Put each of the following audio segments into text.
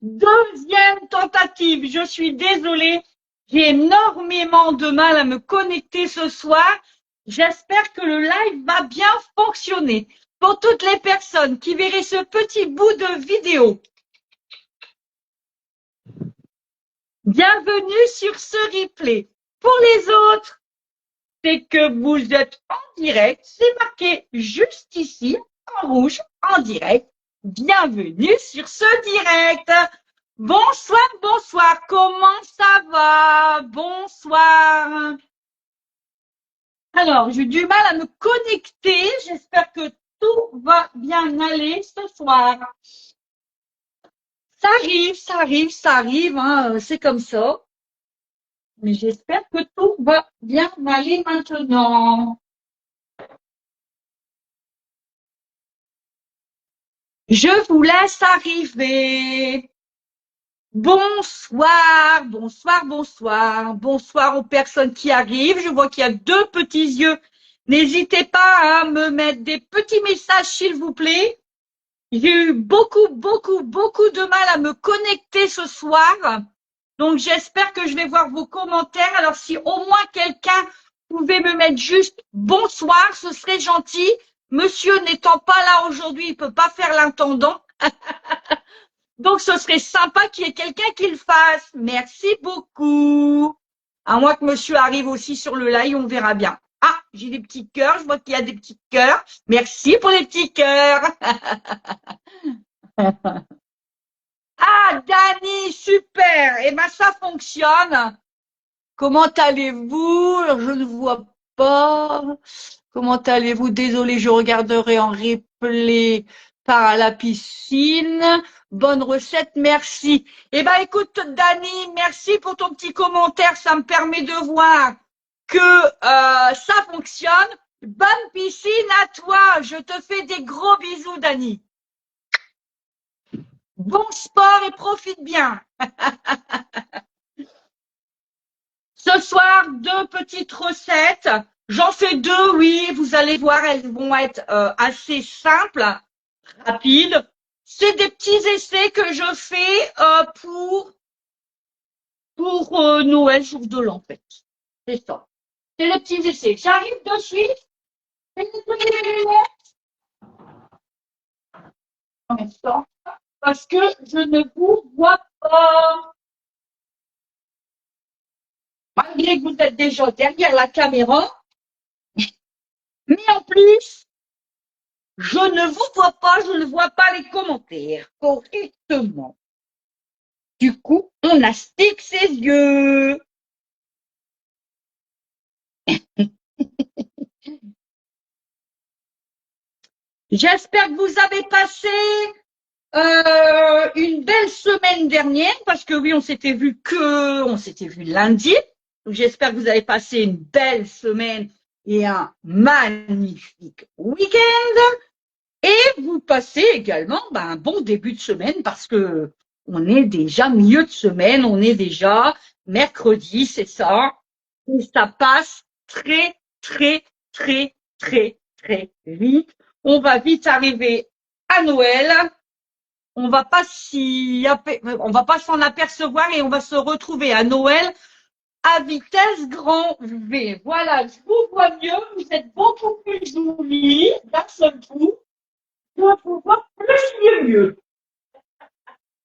Deuxième tentative. Je suis désolée. J'ai énormément de mal à me connecter ce soir. J'espère que le live va bien fonctionner. Pour toutes les personnes qui verraient ce petit bout de vidéo, bienvenue sur ce replay. Pour les autres, c'est que vous êtes en direct. C'est marqué juste ici, en rouge, en direct. Bienvenue sur ce direct. Bonsoir, bonsoir. Comment ça va? Bonsoir. Alors, j'ai du mal à me connecter. J'espère que tout va bien aller ce soir. Ça arrive, hein, c'est comme ça. Mais j'espère que tout va bien aller maintenant. Je vous laisse arriver. Bonsoir, bonsoir, bonsoir. Bonsoir aux personnes qui arrivent. Je vois qu'il y a deux petits yeux. N'hésitez pas à me mettre des petits messages, s'il vous plaît. J'ai eu beaucoup de mal à me connecter ce soir. Donc, j'espère que je vais voir vos commentaires. Alors, si au moins quelqu'un pouvait me mettre juste bonsoir, ce serait gentil. Monsieur n'étant pas là aujourd'hui, il peut pas faire l'intendant. Donc, ce serait sympa qu'il y ait quelqu'un qui le fasse. Merci beaucoup. À moins que monsieur arrive aussi sur le live, on verra bien. Ah, j'ai des petits cœurs. Je vois qu'il y a des petits cœurs. Merci pour les petits cœurs. Ah, Dani, super. Eh ben, ça fonctionne. Comment allez-vous? Je ne vois pas. Comment allez-vous? Désolée, je regarderai en replay par la piscine. Bonne recette, merci. Eh ben, écoute, Dani, merci pour ton petit commentaire. Ça me permet de voir que ça fonctionne. Bonne piscine à toi. Je te fais des gros bisous, Dani. Bon sport et profite bien. Ce soir, deux petites recettes. J'en fais deux, oui, vous allez voir, elles vont être assez simples, rapides. C'est des petits essais que je fais pour Noël, jour de l'an, en fait. C'est ça. C'est les petits essais. J'arrive de suite. En même temps, parce que je ne vous vois pas. Malgré que vous êtes déjà derrière la caméra. Mais en plus, je ne vous vois pas, je ne vois pas les commentaires correctement. Du coup, on astique ses yeux. J'espère que vous avez passé une belle semaine dernière, parce que oui, on s'était vu lundi. Donc, j'espère que vous avez passé une belle semaine et un magnifique week-end. Et vous passez également un bon début de semaine, parce que on est déjà milieu de semaine, on est déjà mercredi, c'est ça. Et ça passe très vite. On va vite arriver à Noël. On va pas s'en apercevoir et on va se retrouver à Noël à vitesse grand V. Voilà, je vous vois mieux, vous êtes beaucoup plus jolis d'un seul coup. Je vous vois plus mieux.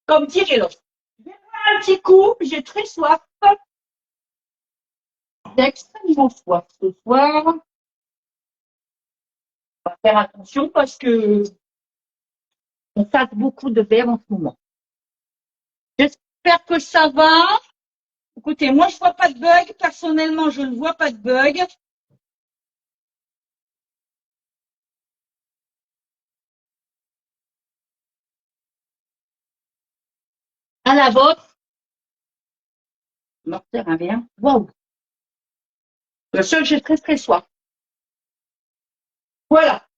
Comme dirait l'autre. Je vais boire un petit coup, j'ai très soif. J'ai extrêmement soif ce soir. On va faire attention parce que on passe beaucoup de verre en ce moment. J'espère que ça va. Écoutez, moi, je vois pas de bug. Personnellement, je ne vois pas de bug. À la vôtre. Morteur, un verre. Waouh. Le seul, j'ai très soif. Voilà.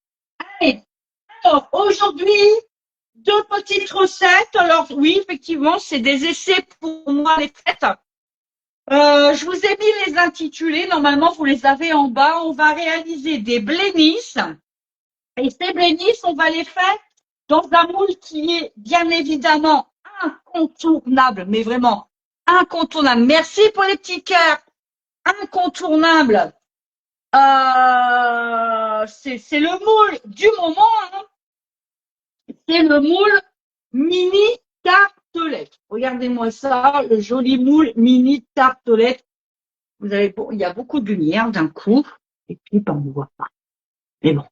Allez. Alors, aujourd'hui, deux petites recettes. Alors, oui, effectivement, c'est des essais pour moi, les fêtes. Je vous ai mis les intitulés. Normalement, vous les avez en bas. On va réaliser des blénis. Et ces blénis, on va les faire dans un moule qui est bien évidemment incontournable, mais vraiment incontournable. Merci pour les petits cœurs. Incontournable. C'est le moule du moment, hein. C'est le moule mini tartelette. Regardez-moi ça, le joli moule mini tartelette. Vous avez, il y a beaucoup de lumière d'un coup, et puis on ne voit pas. Mais bon,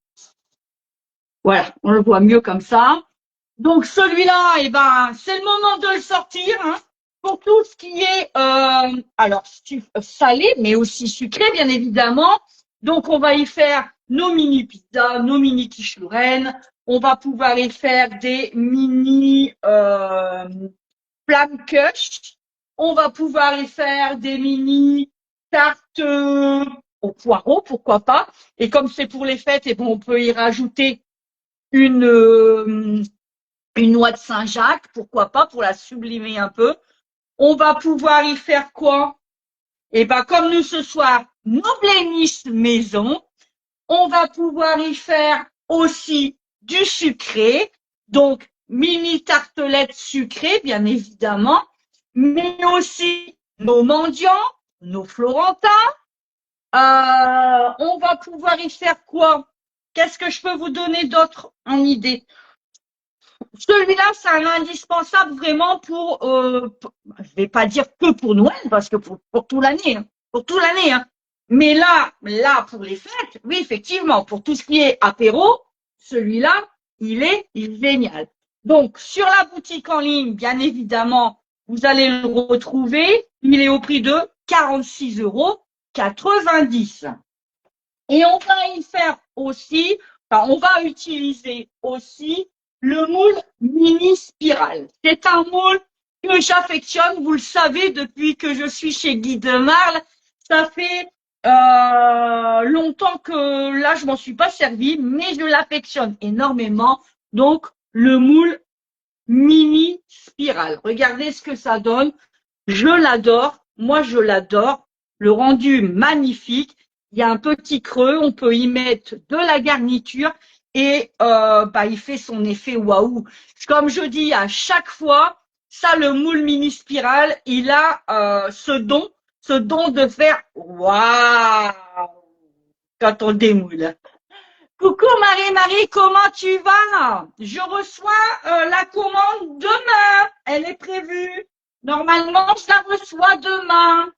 voilà, on le voit mieux comme ça. Donc celui-là, c'est le moment de le sortir, hein, pour tout ce qui est alors salé, mais aussi sucré, bien évidemment. Donc on va y faire nos mini pizzas, nos mini quiches Lorraine. On va pouvoir y faire des mini flamme cush. On va pouvoir y faire des mini tartes au poireau, pourquoi pas. Et comme c'est pour les fêtes, et bon, on peut y rajouter une noix de Saint-Jacques, pourquoi pas, pour la sublimer un peu. On va pouvoir y faire quoi? Et comme nous ce soir, nos blénisses maison, on va pouvoir y faire aussi du sucré, donc mini tartelettes sucrées, bien évidemment, mais aussi nos mendiants, nos florentins. On va pouvoir y faire quoi? Qu'est-ce que je peux vous donner d'autre en idée? Celui-là, c'est un indispensable vraiment pour, je vais pas dire que pour Noël, parce que pour toute l'année, pour toute l'année, hein. Mais là, pour les fêtes, oui, effectivement, pour tout ce qui est apéro, celui-là, il est génial. Donc, sur la boutique en ligne, bien évidemment, vous allez le retrouver. Il est au prix de 46,90 €. Et on va y faire aussi, on va utiliser aussi le moule mini spirale. C'est un moule que j'affectionne, vous le savez, depuis que je suis chez Guy de Marle. Ça fait longtemps que là, je m'en suis pas servi, mais je l'affectionne énormément. Donc, le moule mini spirale. Regardez ce que ça donne. Je l'adore. Moi, je l'adore. Le rendu magnifique. Il y a un petit creux. On peut y mettre de la garniture et il fait son effet waouh. Comme je dis à chaque fois, ça, le moule mini spirale, il a ce don de faire waouh quand on démoule. Coucou Marie-Marie, comment tu vas? Je reçois la commande demain. Elle est prévue. Normalement, je la reçois demain.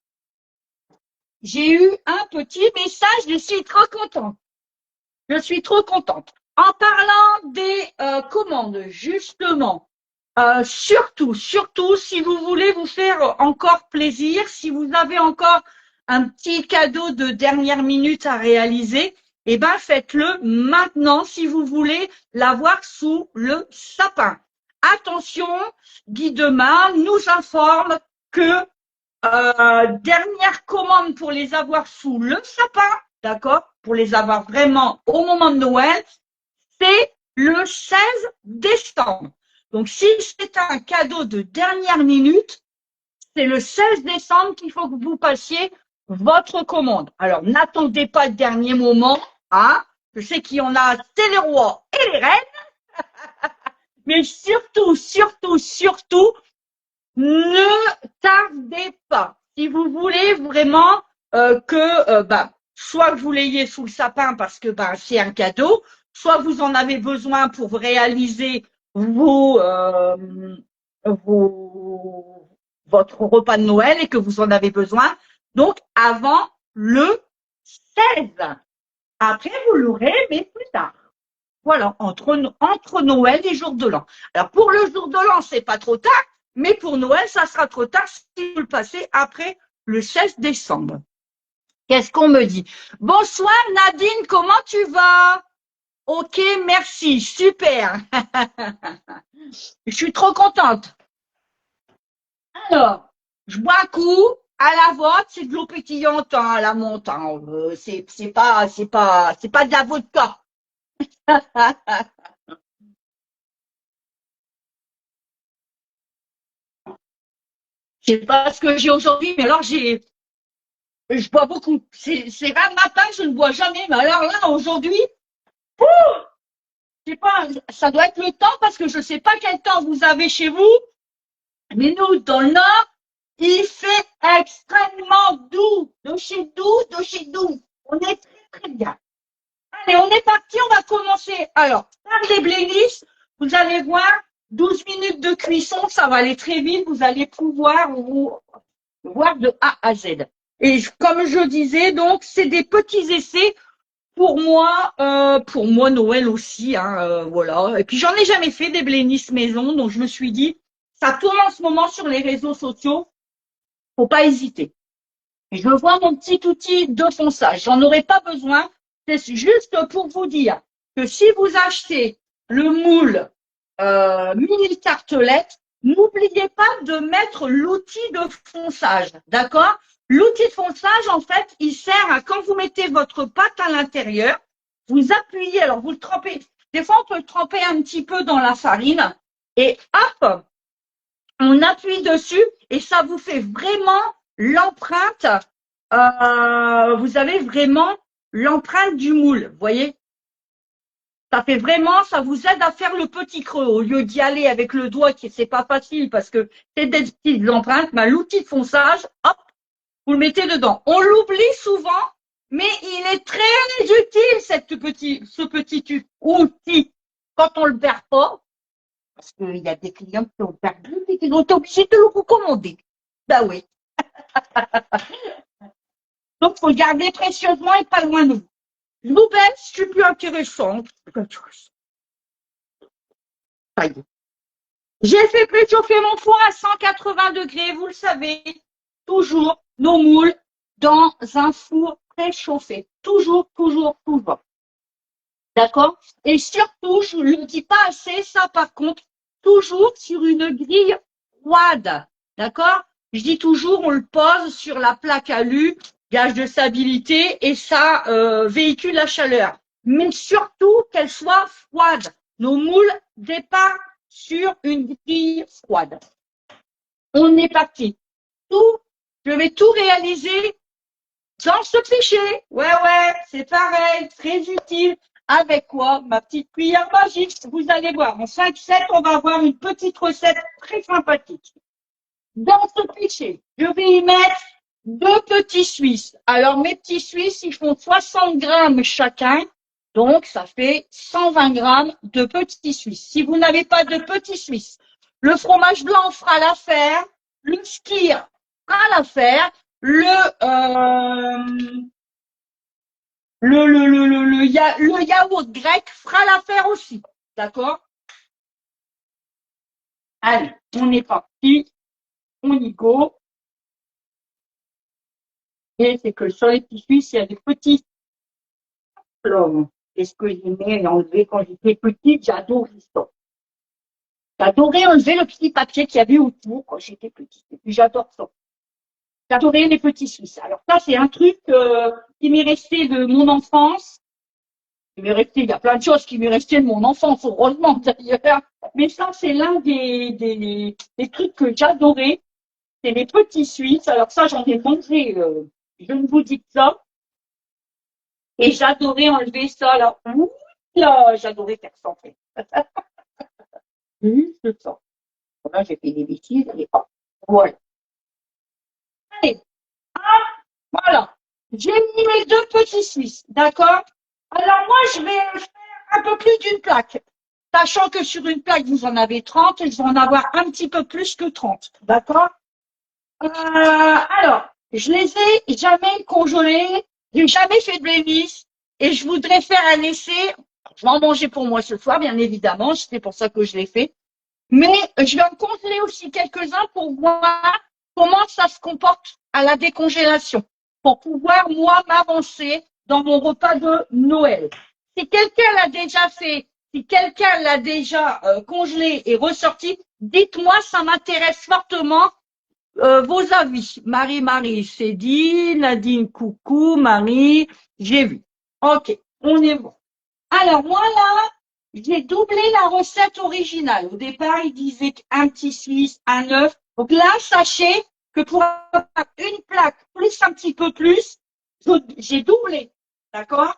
J'ai eu un petit message, je suis trop contente. Je suis trop contente. En parlant des commandes, justement, surtout, si vous voulez vous faire encore plaisir, si vous avez encore un petit cadeau de dernière minute à réaliser, faites-le maintenant si vous voulez l'avoir sous le sapin. Attention, Guy Demain nous informe que dernière commande pour les avoir sous le sapin, d'accord, pour les avoir vraiment au moment de Noël, c'est le 16 décembre. Donc, si c'est un cadeau de dernière minute, c'est le 16 décembre qu'il faut que vous passiez votre commande. Alors, n'attendez pas le dernier moment, hein. Je sais qu'il y en a, c'est les rois et les reines. Mais surtout, ne tardez pas. Si vous voulez vraiment soit que vous l'ayez sous le sapin parce que c'est un cadeau, soit vous en avez besoin pour réaliser votre repas de Noël et que vous en avez besoin. Donc, avant le 16. Après, vous l'aurez, mais plus tard. Voilà, entre Noël et jour de l'an. Alors, pour le jour de l'an, c'est pas trop tard, mais pour Noël, ça sera trop tard si vous le passez après le 16 décembre. Qu'est-ce qu'on me dit? Bonsoir Nadine, comment tu vas? Ok, merci, super. Je suis trop contente. Alors, je bois un coup. À la vôtre, c'est de l'eau pétillante à la menthe. C'est pas de la vodka. Je sais pas ce que j'ai aujourd'hui, mais alors je bois beaucoup. C'est rare le matin, je ne bois jamais. Mais alors là, aujourd'hui, je sais pas, ça doit être le temps parce que je sais pas quel temps vous avez chez vous. Mais nous, dans le Nord, il fait extrêmement doux. De chez doux, de chez doux. On est très, très bien. Allez, on est parti, on va commencer. Alors, par les blénisses, vous allez voir, 12 minutes de cuisson, ça va aller très vite. Vous allez pouvoir vous voir de A à Z. Et comme je disais, donc, c'est des petits essais pour moi Noël aussi, hein, voilà. Et puis j'en ai jamais fait des blénisses maison, donc je me suis dit, ça tourne en ce moment sur les réseaux sociaux, faut pas hésiter. Et je vois mon petit outil de fonçage, j'en aurai pas besoin, c'est juste pour vous dire que si vous achetez le moule mini tartelette, n'oubliez pas de mettre l'outil de fonçage, d'accord? L'outil de fonçage, en fait, il sert à quand vous mettez votre pâte à l'intérieur, vous appuyez, alors vous le trempez, des fois on peut le tremper un petit peu dans la farine et hop, on appuie dessus et ça vous fait vraiment l'empreinte, vous avez vraiment l'empreinte du moule, vous voyez? Ça fait vraiment, ça vous aide à faire le petit creux au lieu d'y aller avec le doigt qui c'est pas facile parce que c'est des petites empreintes. Ben, l'outil de fonçage, hop, vous le mettez dedans. On l'oublie souvent, mais il est très utile ce petit outil quand on le perd pas, parce qu'il y a des clients qui ont perdu et qui ont été obligés de le recommander. Ben oui. Donc, faut le garder précieusement et pas loin de vous. Je vous baisse, je suis plus intéressante. Ça y est. J'ai fait préchauffer mon four à 180 degrés, vous le savez. Toujours nos moules dans un four préchauffé. Toujours, toujours, toujours. D'accord? Et surtout, je ne le dis pas assez, ça par contre, toujours sur une grille froide. D'accord? Je dis toujours, on le pose sur la plaque alu, gage de stabilité, et ça véhicule la chaleur. Mais surtout qu'elle soit froide. Nos moules départent sur une grille froide. On est parti. Je vais tout réaliser dans ce cliché. Ouais, c'est pareil, très utile. Avec quoi? Ma petite cuillère magique. Vous allez voir, en 5-7, on va avoir une petite recette très sympathique. Dans ce cliché, je vais y mettre 2 petits Suisses. Alors, mes petits Suisses, ils font 60 grammes chacun. Donc, ça fait 120 grammes de petits Suisses. Si vous n'avez pas de petits Suisses, le fromage blanc fera l'affaire, le skyr fera l'affaire, le yaourt grec fera l'affaire aussi. D'accord? Allez, on est parti. On y go. Et c'est que sur les petits Suisses, il y a des petits. Alors, qu'est-ce que j'aimais enlever quand j'étais petite? J'adorais ça. J'adorais enlever le petit papier qu'il y avait autour quand j'étais petite. Et puis j'adore ça. J'adorais les petits Suisses. Alors ça, c'est un truc qui m'est resté de mon enfance. Il y a plein de choses qui m'est resté de mon enfance, heureusement d'ailleurs. Mais ça, c'est l'un des trucs que j'adorais. C'est les petits Suisses. Alors ça, j'en ai mangé, je ne vous dis que ça. Et j'adorais enlever ça, là. Ouh là, j'adorais faire ça, en fait. Juste ça. Là, j'ai fait des bêtises, allez, hop. Voilà. Allez, voilà. J'ai mis mes 2 petits Suisses, d'accord? Alors moi, je vais faire un peu plus d'une plaque. Sachant que sur une plaque, vous en avez 30, je vais en avoir un petit peu plus que 30, d'accord? Alors, je les ai jamais congelés, j'ai jamais fait de blénis, et je voudrais faire un essai. Je vais en manger pour moi ce soir, bien évidemment, c'est pour ça que je l'ai fait. Mais je vais en congeler aussi quelques-uns pour voir comment ça se comporte à la décongélation, pour pouvoir, moi, m'avancer dans mon repas de Noël. Si quelqu'un l'a déjà fait, si quelqu'un l'a déjà congelé et ressorti, dites-moi, ça m'intéresse fortement vos avis. Marie, c'est dit. Nadine, coucou. Marie, j'ai vu. Ok, on est bon. Alors, moi, là, j'ai doublé la recette originale. Au départ, il disait un petit Suisse, un œuf. Donc là, sachez que pour une plaque plus un petit peu plus, j'ai doublé. D'accord?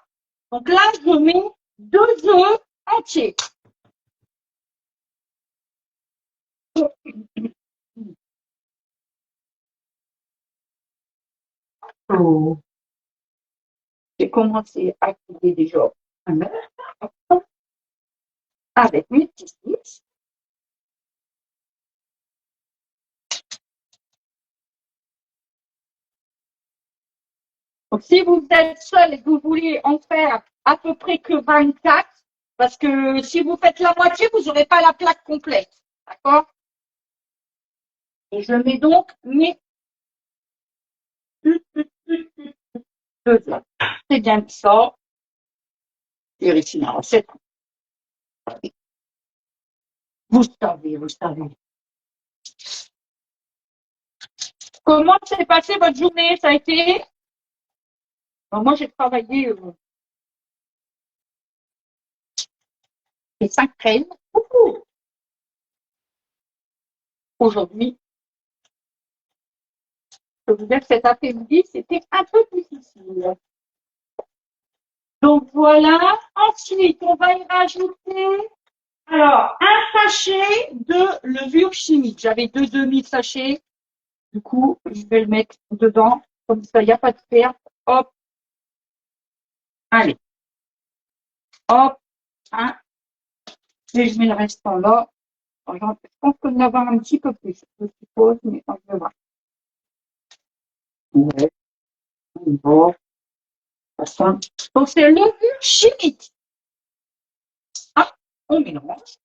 Donc là, je mets 2 œufs entiers. Oh. J'ai commencé à couper déjà un œuf avec mes petits sticks. Donc, si vous êtes seul et que vous voulez en faire à peu près que 24, parce que si vous faites la moitié, vous n'aurez pas la plaque complète. D'accord? Et je mets donc mes deux œufs. C'est bien ça. Vérifiez la recette. Vous savez, vous savez. Comment s'est passée votre journée? Ça a été? Alors, moi, j'ai travaillé les 5 crèmes. Aujourd'hui, je vous dire que cet après-midi, c'était un peu difficile. Donc voilà. Ensuite, on va y rajouter alors un sachet de levure chimique. J'avais 2 demi-sachets. Du coup, je vais le mettre dedans. Comme ça, il n'y a pas de perte. Hop. Allez. Hop. Hein. Et je mets le restant là. Je pense qu'on en avoir un petit peu plus, je suppose, mais on va voir. Ouais. Bon. Donc, c'est levure chimique. Ah, on mélange.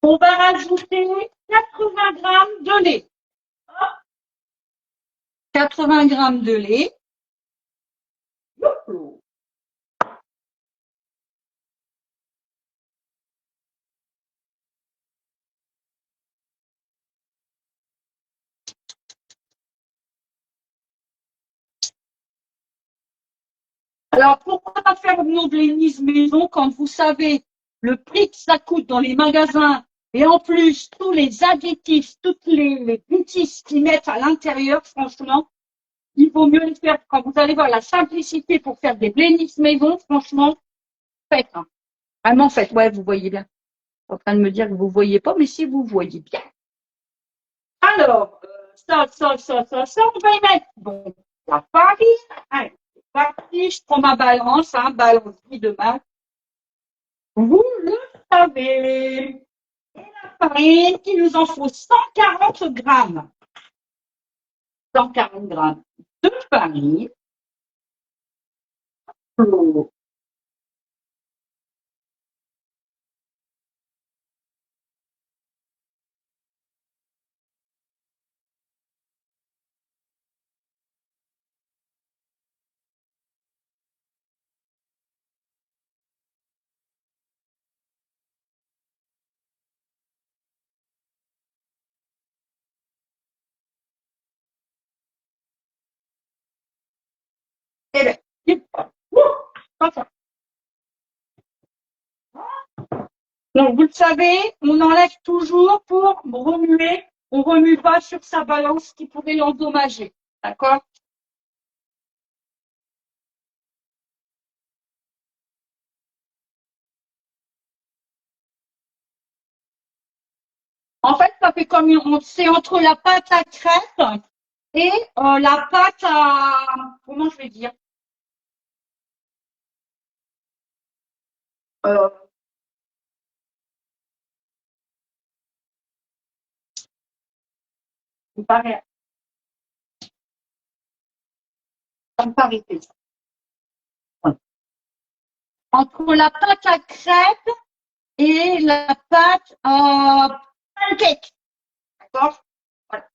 On va rajouter 80 grammes de lait. 80 grammes de lait. Alors, pourquoi pas faire nos blénisses maison quand vous savez le prix que ça coûte dans les magasins et en plus tous les additifs, toutes les bêtises qu'ils mettent à l'intérieur, franchement, il vaut mieux le faire. Quand vous allez voir la simplicité pour faire des blénisses maison, franchement, faites. Hein. Vraiment faites. Ouais, vous voyez bien. En train de me dire que vous ne voyez pas, mais si vous voyez bien. Alors, ça, on va y mettre bon, la farine. Allez, c'est parti, je prends ma balance, balance de main. Vous le savez. Et la farine, il nous en faut 140 grammes. 140 grammes de farine. L'eau. Et donc, vous le savez, on enlève toujours pour remuer. On ne remue pas sur sa balance qui pourrait l'endommager. D'accord? En fait, ça fait comme c'est entre la pâte à crêpes et la pâte à, comment je vais dire, euh, ça me paraît fait. Ouais. Entre la pâte à crêpes et la pâte à pancake. D'accord? Voilà.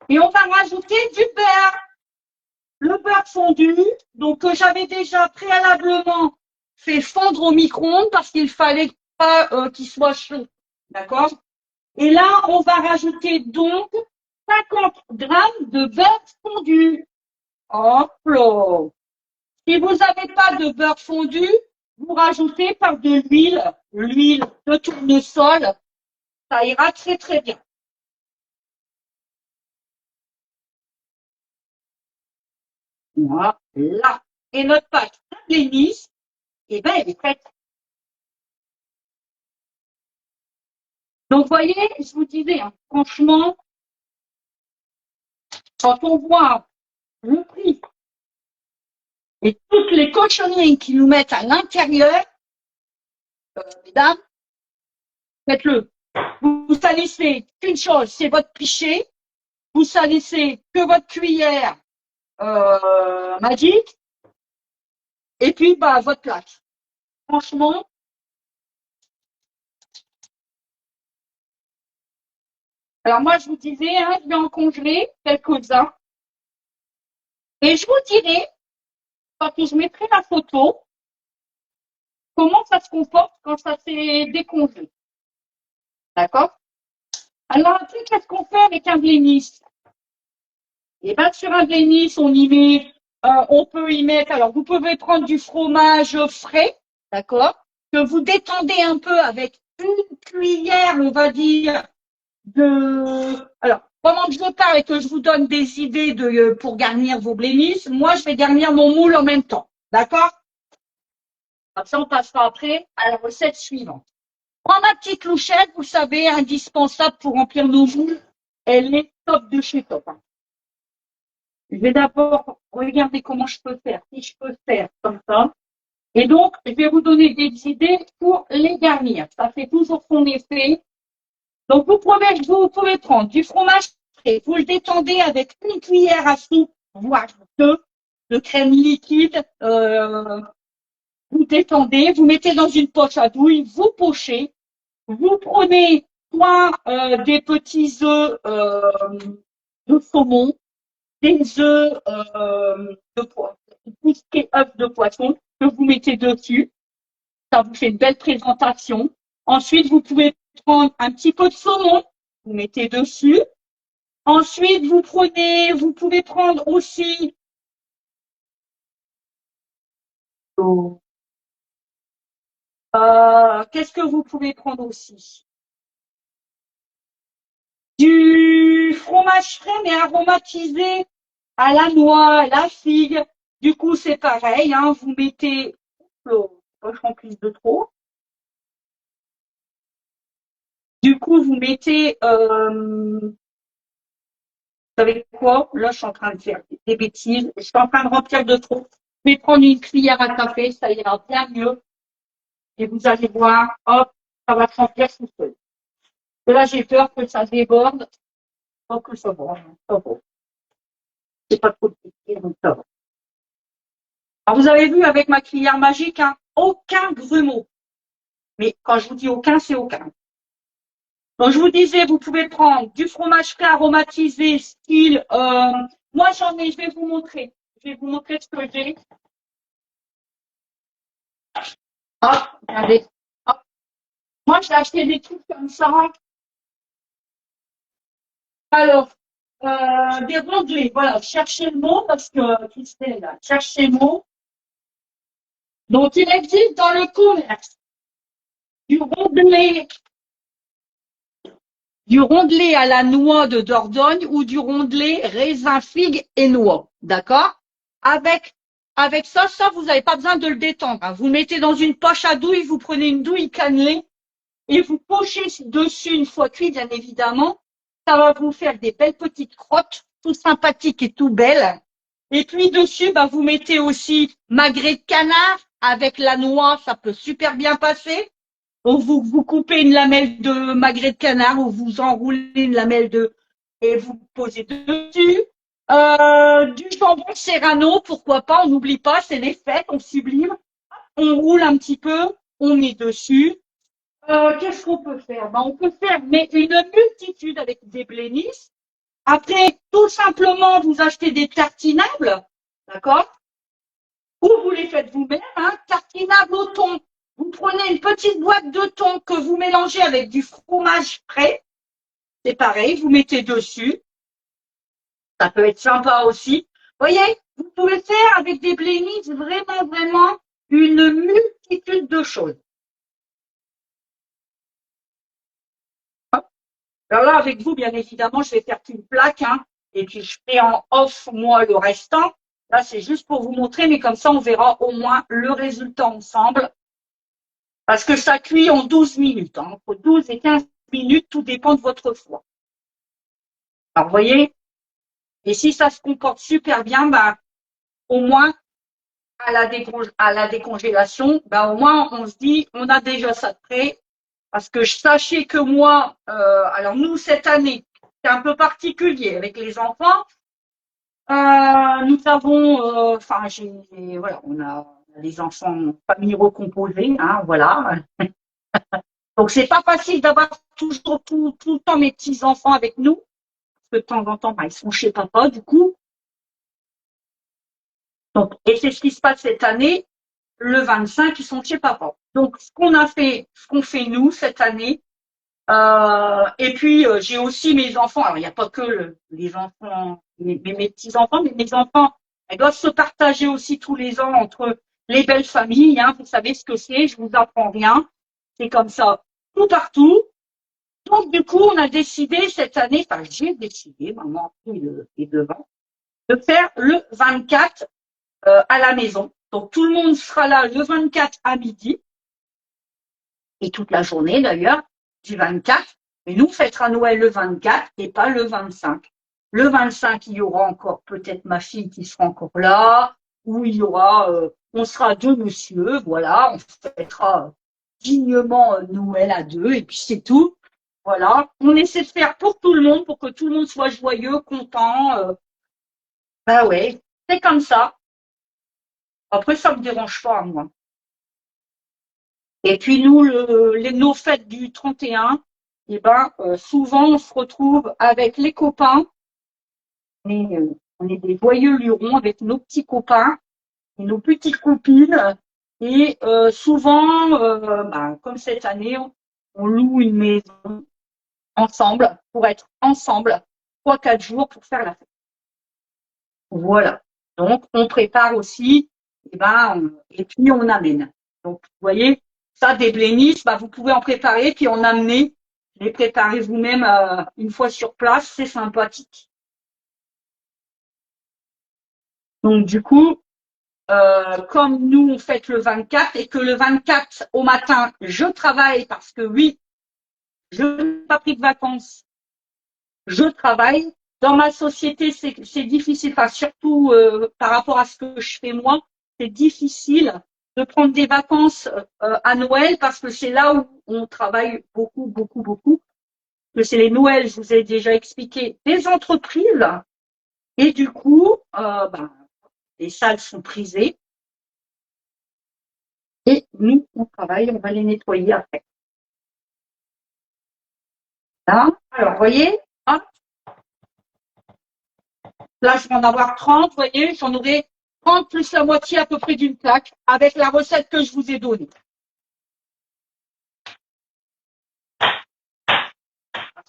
Et on va rajouter du beurre. Le beurre fondu, donc que j'avais déjà préalablement fait fondre au micro-ondes parce qu'il fallait pas qu'il soit chaud. D'accord? Et là, on va rajouter donc 50 grammes de beurre fondu. Hop là. Si vous n'avez pas de beurre fondu, vous rajoutez par de l'huile de tournesol Ça ira très très bien. Voilà. Et notre pâte blénisse, eh ben, elle est prête. Donc, vous voyez, je vous disais, hein, franchement, quand on voit le prix et toutes les cochonneries qu'ils nous mettent à l'intérieur, mesdames, faites-le. Vous salissez qu'une chose, c'est votre pichet. Vous salissez que votre cuillère magique. Et puis, bah, votre plate. Franchement, alors moi, je vous disais, hein, je vais en congeler quelques-uns. Et je vous dirai, quand je mettrai la photo, comment ça se comporte quand ça s'est décongelé. D'accord? Alors après, qu'est-ce qu'on fait avec un blénisse? Et bien, sur un blénisse, on peut y mettre, alors vous pouvez prendre du fromage frais, d'accord? Que vous détendez un peu avec une cuillère, on va dire, alors, pendant que je parle et que je vous donne des idées pour garnir vos blénisses, moi, je vais garnir mon moule en même temps. D'accord? Comme ça, on passera après à la recette suivante. Prends ma petite louchette, vous savez, indispensable pour remplir nos moules. Elle est top de chez top. Je vais d'abord regarder comment je peux faire. Si je peux faire comme ça. Et donc, je vais vous donner des idées pour les garnir. Ça fait toujours son effet. Donc, vous pouvez prendre du fromage frais. Vous le détendez avec une cuillère à soupe, voire deux, de crème liquide. Vous détendez, vous mettez dans une poche à douille, vous pochez. Vous prenez soit des petits œufs de saumon, des œufs de poisson, tout ce qui est œufs de poisson que vous mettez dessus. Ça vous fait une belle présentation. Ensuite, vous pouvez prendre un petit peu de saumon, vous mettez dessus. Ensuite, vous pouvez prendre aussi qu'est-ce que vous pouvez prendre aussi? Du fromage frais mais aromatisé à la noix, à la figue. Du coup, c'est pareil, hein, vous mettez, je remplis de trop. Du coup, vous mettez, vous savez quoi? Là, je suis en train de faire des bêtises. Je suis en train de remplir de trop. Je vais prendre une cuillère à café, ça ira bien mieux. Et vous allez voir, hop, ça va se remplir tout seul. Et là, j'ai peur que ça déborde. Donc, ça va, ça va. C'est pas trop compliqué, donc ça va. Alors, vous avez vu avec ma cuillère magique, hein, aucun grumeau. Mais quand je vous dis aucun, c'est aucun. Donc, je vous disais, vous pouvez prendre du fromage frais aromatisé, style, moi j'en ai, je vais vous montrer. Je vais vous montrer ce que j'ai. Hop, regardez. Hop. Moi, j'ai acheté des trucs comme ça. Alors, des rondelets, voilà, cherchez le mot parce que Christelle, là, cherchez le mot. Donc, il existe dans le commerce du rondelet à la noix de Dordogne ou du rondelet raisin, figue et noix. D'accord? Avec ça, vous n'avez pas besoin de le détendre, hein. Vous le mettez dans une poche à douille, vous prenez une douille cannelée et vous pochez dessus une fois cuit, bien évidemment. Ça va vous faire des belles petites crottes, tout sympathiques et tout belles. Et puis dessus, bah, vous mettez aussi magret de canard avec la noix, ça peut super bien passer. Donc vous coupez une lamelle de magret de canard ou vous enroulez une lamelle de et vous posez dessus. Du jambon serrano, pourquoi pas, on n'oublie pas, c'est les fêtes, on sublime. On roule un petit peu, on met dessus. Qu'est-ce qu'on peut faire? On peut faire mais une multitude avec des blénisses. Après, tout simplement, vous achetez des tartinables, d'accord? Ou vous les faites vous-même, hein, tartinables au thon. Vous prenez une petite boîte de thon que vous mélangez avec du fromage frais. C'est pareil, vous mettez dessus. Ça peut être sympa aussi. Vous voyez, vous pouvez faire avec des blénisses vraiment, vraiment une multitude de choses. Alors là, avec vous, bien évidemment, je vais faire qu'une plaque, hein, et puis je fais en off, moi, le restant. Là, c'est juste pour vous montrer, mais comme ça, on verra au moins le résultat ensemble. Parce que ça cuit en 12 minutes, hein, entre 12 et 15 minutes, tout dépend de votre foie. Alors, vous voyez, et si ça se comporte super bien, bah, au moins, à la décongélation, bah, au moins, on se dit, on a déjà ça de prêt. Parce que sachez que moi, alors nous, cette année, c'est un peu particulier avec les enfants. Nous avons, enfin, voilà, on a les enfants famille recomposée, hein, voilà. Donc c'est pas facile d'avoir toujours tout le temps mes petits enfants avec nous, parce que de temps en temps, bah, ils sont chez papa, du coup. Donc, et c'est ce qui se passe cette année. Le 25, ils sont chez papa. Donc, ce qu'on a fait, ce qu'on fait nous cette année. Et puis j'ai aussi mes enfants. Alors il n'y a pas que les enfants, mes petits enfants, mais mes enfants, elles doivent se partager aussi tous les ans entre les belles familles. Hein, vous savez ce que c'est. Je vous apprends rien. C'est comme ça tout partout. Donc du coup, on a décidé cette année, enfin j'ai décidé, maman est devant, de faire le 24 à la maison. Donc tout le monde sera là le 24 à midi et toute la journée d'ailleurs du 24. Mais nous, on fêtera Noël le 24 et pas le 25. Le 25, il y aura encore peut-être ma fille qui sera encore là, ou il y aura, on sera deux monsieur, voilà, on fêtera dignement Noël à deux, et puis c'est tout. Voilà, on essaie de faire pour tout le monde, pour que tout le monde soit joyeux, content. Bah ouais, c'est comme ça. Après, ça me dérange pas, moi. Et puis nous, nos fêtes du 31, eh ben, souvent on se retrouve avec les copains. On est des joyeux lurons avec nos petits copains et nos petites copines. Et souvent, ben, comme cette année, on loue une maison ensemble pour être ensemble 3-4 jours pour faire la fête. Voilà. Donc on prépare aussi, et ben, et puis on amène. Donc vous voyez, ça des blénisses, bah, vous pouvez en préparer puis en amener. Les préparer vous-même une fois sur place, c'est sympathique. Donc du coup, comme nous on fête le 24 et que le 24 au matin je travaille parce que oui, je n'ai pas pris de vacances, je travaille. Dans ma société, c'est difficile, enfin, surtout par rapport à ce que je fais moi, c'est difficile de prendre des vacances à Noël parce que c'est là où on travaille beaucoup, beaucoup, beaucoup. Que c'est les Noëls, je vous ai déjà expliqué, des entreprises. Et du coup, ben, les salles sont prisées. Et nous, on travaille, on va les nettoyer après. Là, alors, vous voyez, hop, là, je vais en avoir 30, vous voyez, j'en aurai 30 plus la moitié à peu près d'une plaque avec la recette que je vous ai donnée.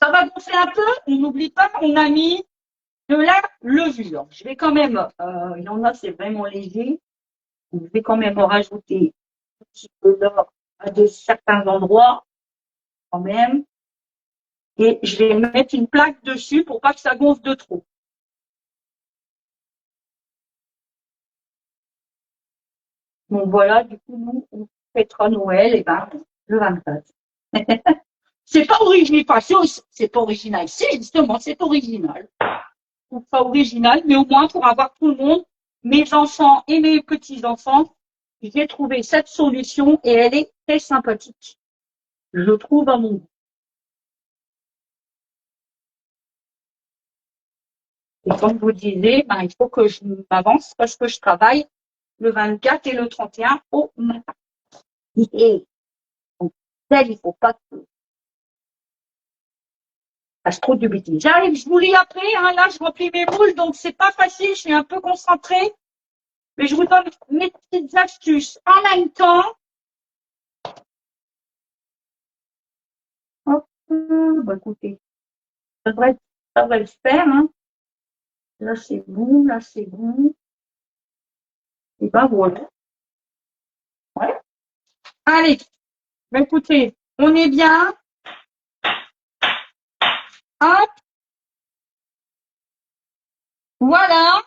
Ça va gonfler un peu, on n'oublie pas, on a mis de la levure. Je vais quand même, il y en a, c'est vraiment léger, je vais quand même en rajouter un petit peu d'or à certains endroits, quand même. Et je vais mettre une plaque dessus pour pas que ça gonfle de trop. Donc voilà, du coup, nous, on fêtera Noël, et ben, le 24. C'est pas original, c'est pas original. C'est justement, c'est original. Je trouve ça original, mais au moins pour avoir tout le monde, mes enfants et mes petits-enfants, j'ai trouvé cette solution et elle est très sympathique. Je trouve à mon goût. Et comme vous disiez, ben, il faut que je m'avance parce que je travaille le 24 et le 31 au matin. Et donc, il faut pas que fasse trop de bêtises. J'arrive, je vous lis après, hein, là, je remplis mes moules, donc c'est pas facile, je suis un peu concentrée. Mais je vous donne mes petites astuces en même temps. Hop, bah, écoutez, ça devrait le faire, hein. Là, c'est bon, là, c'est bon. Et ben voilà. Ouais. Allez, bah, écoutez, on est bien. Hop, voilà.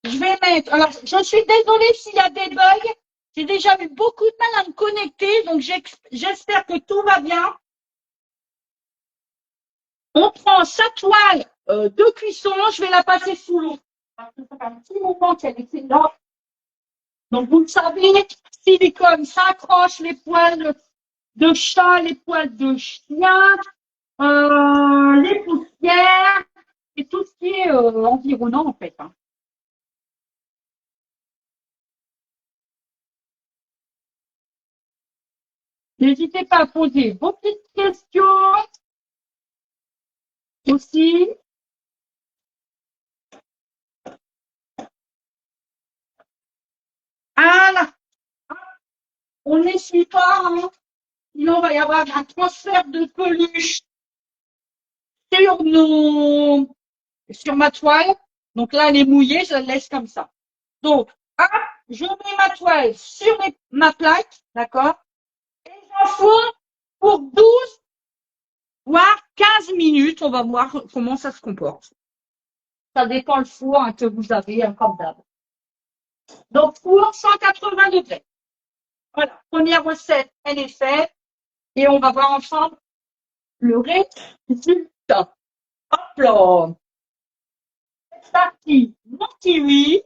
Je vais mettre. Alors, je suis désolée s'il y a des bugs. J'ai déjà eu beaucoup de mal à me connecter, donc j'espère que tout va bien. On prend sa toile de cuisson, je vais la passer sous l'eau. Parce que ça fait un petit moment qu'elle est là. Donc, vous le savez, silicone, ça accroche les poils de chat, les poils de chien, les poussières et tout ce qui est environnant, en fait. Hein. N'hésitez pas à poser vos petites questions aussi. Voilà. On n'essuie pas, hein. Sinon, il va y avoir un transfert de peluche sur sur ma toile. Donc là, elle est mouillée, je la laisse comme ça. Donc, hop, je mets ma toile sur ma plaque, d'accord? Et j'enfourne pour 12 voire 15 minutes. On va voir comment ça se comporte. Ça dépend le four hein, que vous avez, hein, comme d'hab. Donc, four 180 degrés. Voilà, première recette, elle est faite. Et on va voir ensemble le résultat. Hop là. C'est parti. Mon kiwi.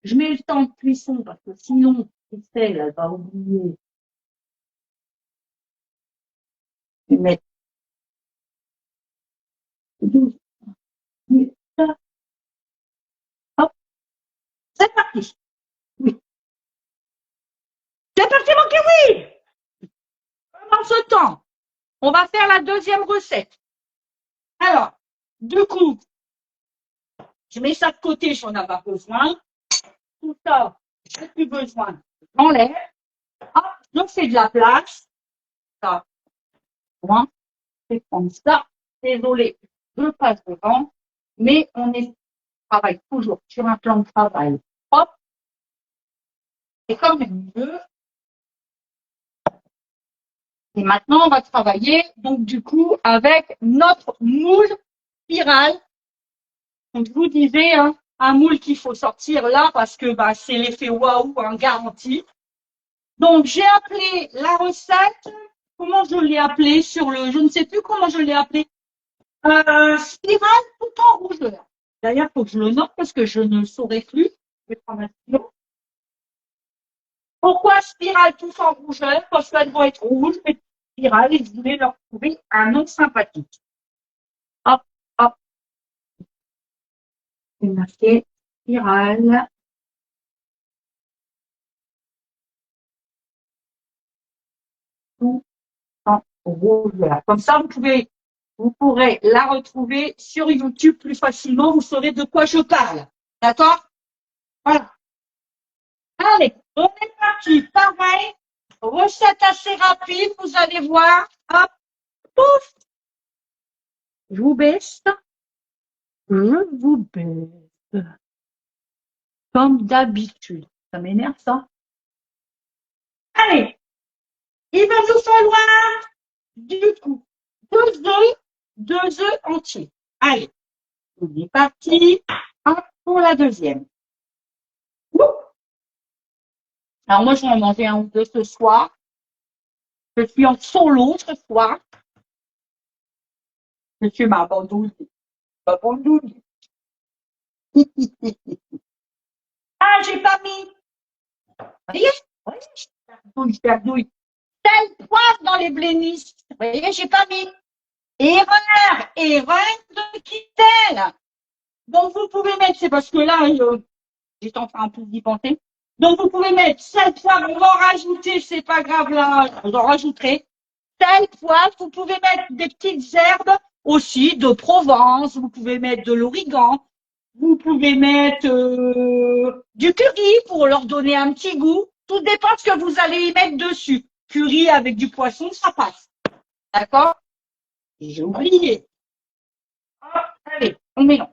Je mets le temps de cuisson parce que sinon, Christelle, elle va oublier. Je vais mettre 12 minutes. Hop, c'est parti. Oui. C'est parti, mon kiwi. Pendant ce temps, on va faire la deuxième recette. Alors, du coup, je mets ça de côté, j'en ai pas besoin. Tout ça, je n'ai plus besoin. J'enlève. Hop, je fais de la place. Ça, point. Je vais prendre ça. Désolé, je passe devant. Mais travaille toujours sur un plan de travail propre. C'est quand même mieux. Et maintenant, on va travailler, donc, du coup, avec notre moule spirale. Donc, je vous disais, hein, un moule qu'il faut sortir là parce que bah, c'est l'effet waouh en garantie. Donc, j'ai appelé la recette. Comment je l'ai appelée je ne sais plus comment je l'ai appelée. Spirale tout en rougeur. D'ailleurs, il faut que je le note parce que je ne saurais plus. Je vais prendre un stylo. Pourquoi spirale tout en rougeur? Parce qu'elles vont être rouges, mais spirale, et je voulais leur trouver un nom sympathique. Hop, hop. Je vais marquer spirale. Tout en rougeur. Comme ça, vous pourrez la retrouver sur YouTube plus facilement. Vous saurez de quoi je parle. D'accord? Voilà. Allez, on est parti. Pareil. Recette assez rapide, vous allez voir. Hop, pouf. Je vous baisse. Je vous baisse. Comme d'habitude. Ça m'énerve, ça. Allez, il va nous falloir, du coup, 2 œufs entiers. Allez, on est parti. Hop, pour la deuxième. Ouh. Alors, moi, je vais en manger un ou deux ce soir. Je suis en solo ce soir. Je suis ma bandouille. Ma bandouille. Ah, j'ai pas mis. Voyez, voyez, perdouille. Tel poivre dans les blénisses. Vous voyez, j'ai pas mis. Erreur de Kittel. Donc, vous pouvez mettre, c'est parce que là, j'étais en train d'y penser. Donc, vous pouvez mettre sel, poivre, on va en rajouter, c'est pas grave, là, vous en rajouterez. Sel, poivre, vous pouvez mettre des petites herbes aussi, de Provence, vous pouvez mettre de l'origan, vous pouvez mettre du curry pour leur donner un petit goût. Tout dépend de ce que vous allez y mettre dessus. Curry avec du poisson, ça passe. D'accord? J'ai oublié. Hop, allez, on mélange.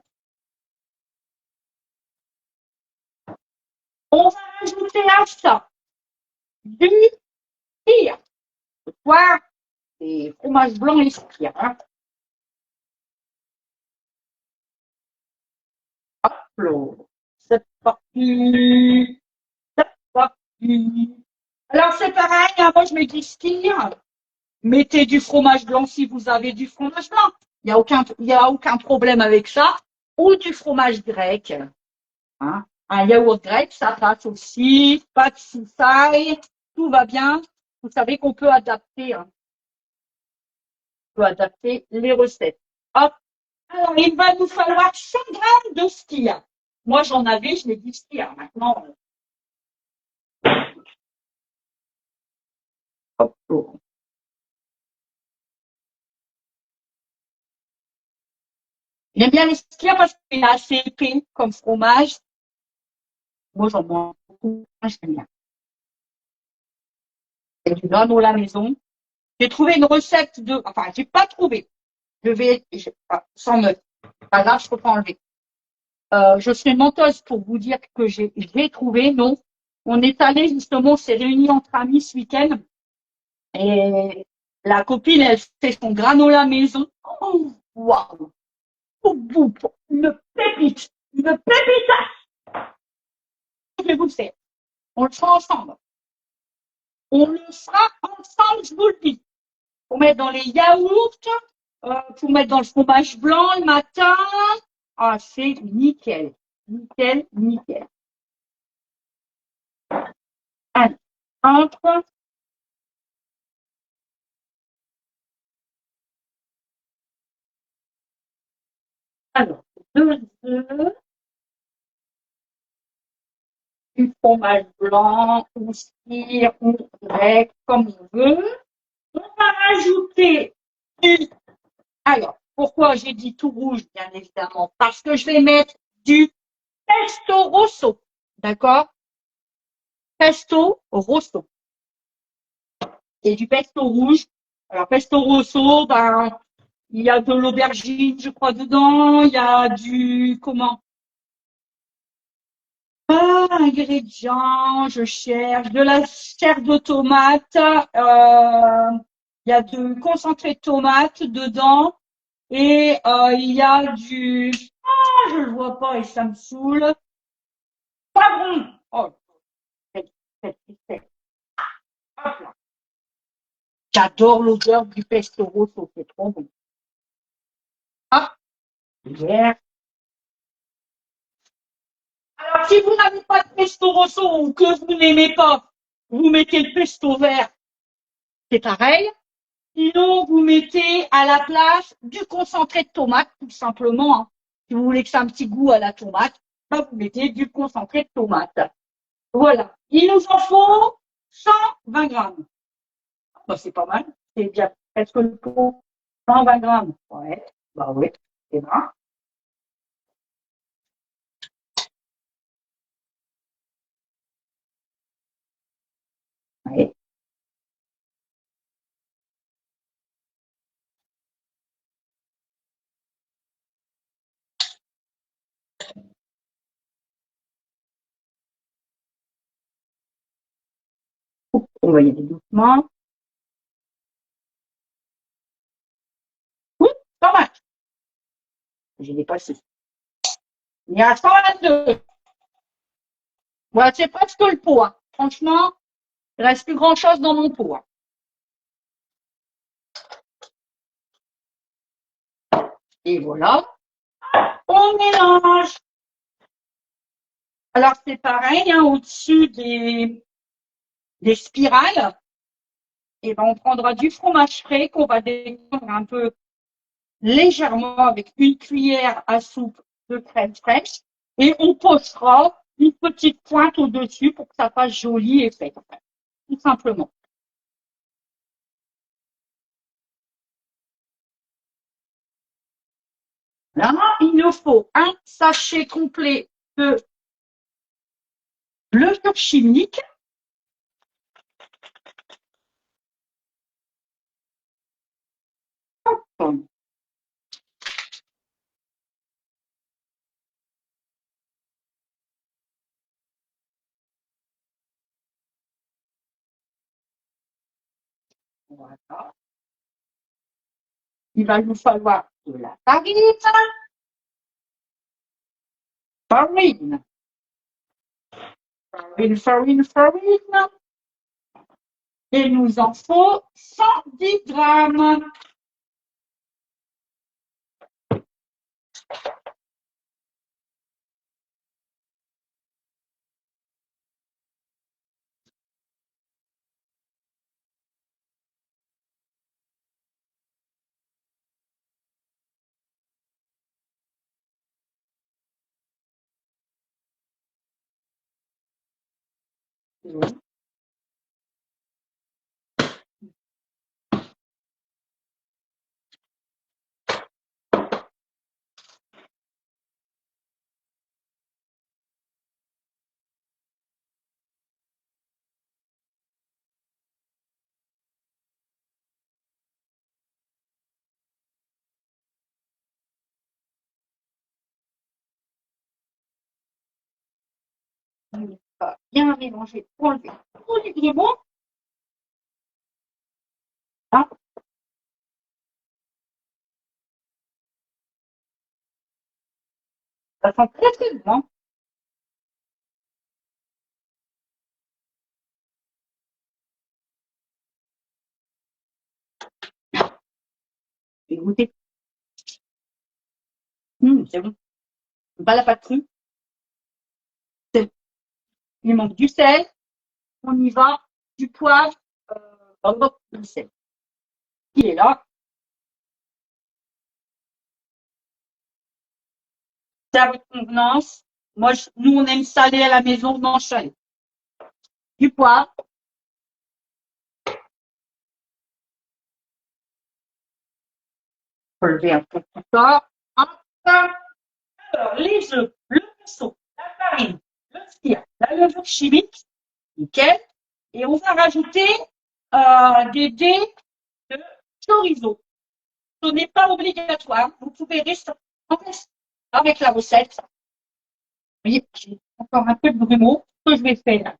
On va rajouter à ça du cire. Voilà. c'est fromage blanc et spire. Hein. Hop là. C'est parti. C'est parti. Alors, c'est pareil, hein, moi je mets du spire. Mettez du fromage blanc si vous avez du fromage blanc. Il y a aucun problème avec ça. Ou du fromage grec. Hein. Un yaourt grec, ça passe aussi. Pas de cisaille. Tout va bien. Vous savez qu'on peut adapter, hein. On peut adapter les recettes. Hop. Alors, il va nous falloir 100 grammes de stilla. Moi, j'en avais, je l'ai dit stilla. Maintenant, hop. J'aime bien les stilla parce qu'il est assez épais comme fromage. Moi, j'en mange beaucoup. J'aime bien. C'est du granola maison. J'ai trouvé une recette de, enfin, j'ai pas trouvé. Sans me, pas grave, je peux pas enlever. Je suis une menteuse pour vous dire que j'ai trouvé, non. On est allé justement, on s'est réunis entre amis ce week-end et la copine, elle fait son granola maison. Oh, waouh! Une pépite! Une pépite! Je vais vous le faire. On le fera ensemble. On le fera ensemble, je vous le dis. Pour mettre dans les yaourts, pour mettre dans le fromage blanc le matin. Ah, c'est nickel. Nickel, nickel. Allez, entre. Alors, 2 œufs, du fromage blanc, ou cire, ou grec, comme on veut. On va rajouter du. Alors, pourquoi j'ai dit tout rouge, bien évidemment? Parce que je vais mettre du pesto rosso. D'accord? Pesto rosso. Et du pesto rouge. Alors, pesto rosso, ben, il y a de l'aubergine, je crois, dedans. Il y a du, comment? Ingrédients, je cherche de la chair de tomate. Il y a de concentré de tomate dedans. Et il y a du. Ah, je le vois pas et ça me saoule. Poivron. Oh, hop là. J'adore l'odeur du pesto rosso, c'est trop bon. Ah, yeah. Alors, si vous n'avez pas de pesto rosso ou que vous n'aimez pas, vous mettez le pesto vert, c'est pareil. Sinon, vous mettez à la place du concentré de tomate, tout simplement. Hein. Si vous voulez que ça ait un petit goût à la tomate, ben vous mettez du concentré de tomate. Voilà. Il nous en faut 120 grammes. Ben, c'est pas mal. C'est bien presque le pot. 120 grammes. Ouais. Bah oui. C'est bien. Ouais. On va y aller doucement. Oui, pas mal. J'ai dépassé. Il y a 122. Voilà, c'est presque le pot. Hein. Franchement, il reste plus grand chose dans mon pot. Hein. Et voilà. On mélange. Alors, c'est pareil, hein, au-dessus des spirales, et ben, on prendra du fromage frais qu'on va détendre un peu légèrement avec une cuillère à soupe de crème fraîche et on posera une petite pointe au-dessus pour que ça fasse joli et fait, tout simplement. Là, il nous faut un sachet complet de levure chimique. Voilà. il va nous falloir de la farine. Farine. Farine, farine, farine. Et il nous en faut 110 grammes. Bien mélanger pour enlever tous les grumeaux. Hein. Ça sent très très bon. Je vais goûter. C'est bon. Pas la pâte crue. Il manque du sel. On y va. Du poivre. Du sel. Il est là. C'est à votre convenance. Moi, nous, on aime salé à la maison, on mange salé. Du poivre. Relever un peu tout ça. Alors, les œufs, le poisson, la farine, le sirop, la levure chimique, nickel. Et on va rajouter des dés de chorizo. Ce n'est pas obligatoire. Vous pouvez rester avec la recette. Vous voyez, j'ai encore un peu de grumeaux. Ce que je vais faire,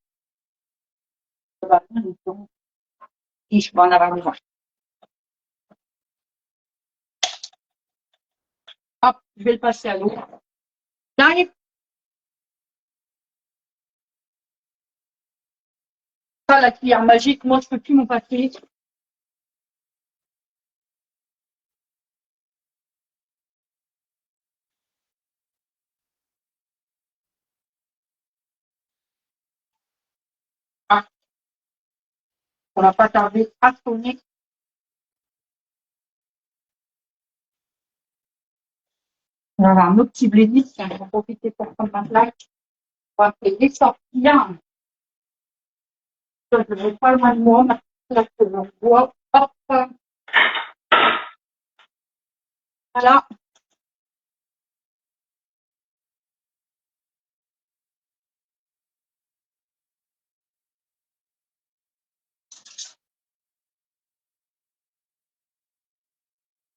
et je vais en avoir besoin. Hop, je vais le passer à l'eau. J'arrive. Pas la cuillère magique, moi je ne peux plus m'en passer. Ah. On va pas tarder à sonner. On va avoir nos petits blénis, on va profiter pour prendre ma plaque. On va faire des sorties. Je ne vais pas loin de moi, ma plaque de bois. Hop. Voilà.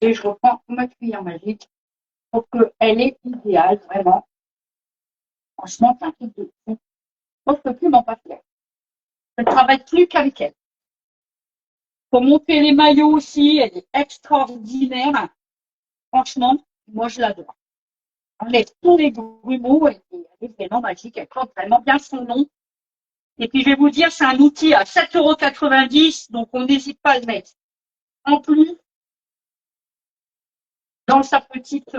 Et je reprends ma cuillère magique pour qu'elle est idéale, vraiment. Franchement, c'est un truc de fou. Moi, je ne peux plus m'en passer. Je ne travaille plus qu'avec elle. Pour monter les maillots aussi, elle est extraordinaire. Franchement, moi, je l'adore. On enlève tous les grumeaux, elle est vraiment magique, elle porte vraiment bien son nom. Et puis, je vais vous dire, c'est un outil à 7,90 €, donc on n'hésite pas à le mettre. En plus, dans sa petite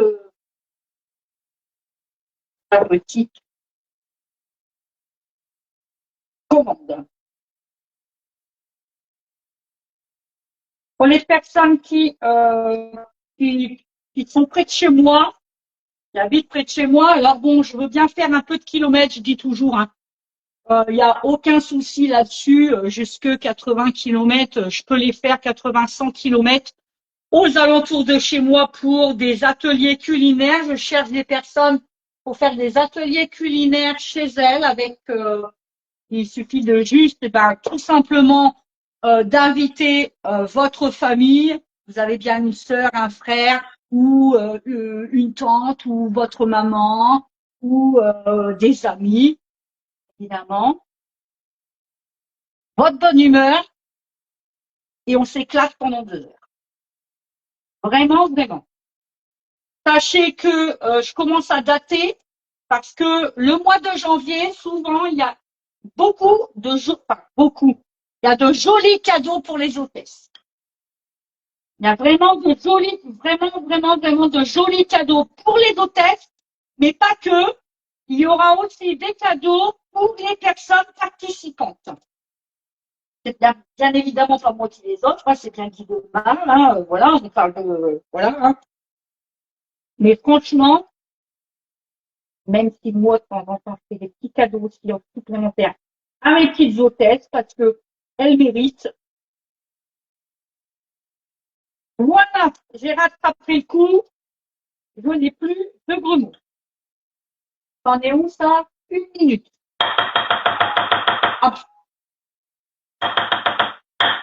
commande. Pour les personnes qui sont près de chez moi, qui habitent près de chez moi, alors bon, je veux bien faire un peu de kilomètres, je dis toujours, hein. Il n'y a aucun souci là-dessus, jusque 80 kilomètres, je peux les faire 80-100 kilomètres aux alentours de chez moi pour des ateliers culinaires. Je cherche des personnes pour faire des ateliers culinaires chez elles avec, il suffit de juste, tout simplement, d'inviter votre famille. Vous avez bien une sœur, un frère ou une tante ou votre maman ou des amis, évidemment. Votre bonne humeur et on s'éclate pendant 2 heures. Vraiment, vraiment. Sachez que je commence à dater parce que le mois de janvier, souvent, il y a beaucoup de beaucoup. Il y a de jolis cadeaux pour les hôtesses. Il y a vraiment de jolis, vraiment de jolis cadeaux pour les hôtesses, mais pas que. Il y aura aussi des cadeaux pour les personnes participantes. C'est bien évidemment pas moi qui les offre, c'est bien Guy de mal, hein, voilà, on parle de, voilà, hein. Mais franchement, même si moi, de temps en temps, je fais des petits cadeaux aussi en supplémentaire à mes petites hôtesses parce que elles méritent. Voilà, j'ai rattrapé le coup, je n'ai plus de gros mots. T'en es où ça? Une minute. Hop.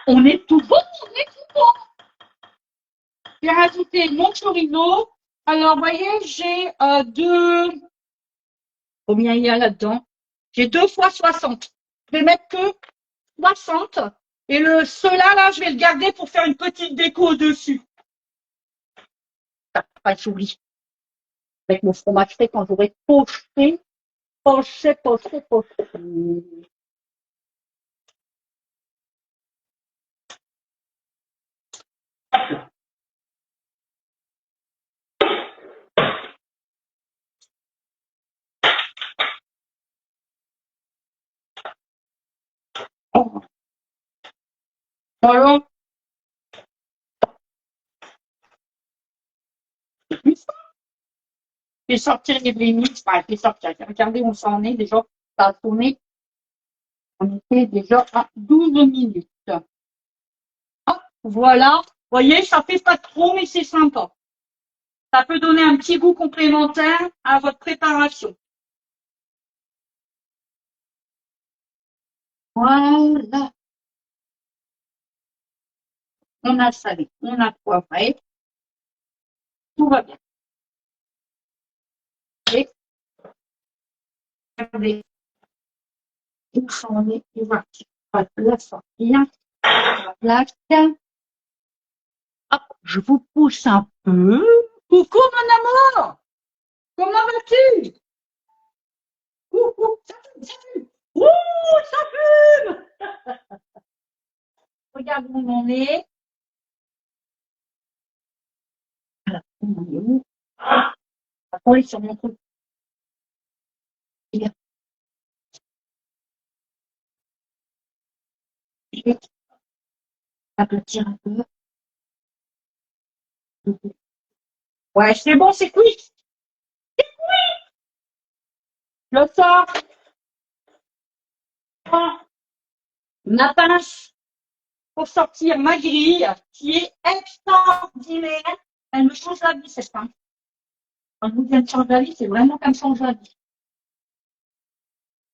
On est tout bon, on est tout bon. J'ai rajouté mon chorizo. Alors, vous voyez, j'ai deux. Combien il y a là-dedans? J'ai 2 fois 60. Je vais mettre que 60. Et ceux-là, là, je vais le garder pour faire une petite déco dessus. Pas j'oublie. Avec mon fromage frais quand j'aurai poché. Voilà. Je vais sortir les limites. Enfin, je vais sortir. Regardez où ça en est déjà. Ça a tourné. On était déjà à 12 minutes. Hop, voilà. Vous voyez, ça fait pas trop, mais c'est sympa. Ça peut donner un petit goût complémentaire à votre préparation. Voilà. On a salé, on a poivré. Tout va bien. Et regardez, où s'en est, on va la sortir. La plaque. Hop, je vous pousse un peu. Coucou, mon amour. Comment vas-tu? Coucou, ça fume. Ouh, ça fume. Regarde où on en est. Alors, on en est où? On est sur mon truc. Bien. Je vais aplatir un peu. Ouais, c'est bon, c'est cuit. Je sors. Ma pince pour sortir ma grille qui est extraordinaire. Elle me change la vie, cette pince. Quand je vous dis elle me change la vie, c'est vraiment qu'elle me change la vie.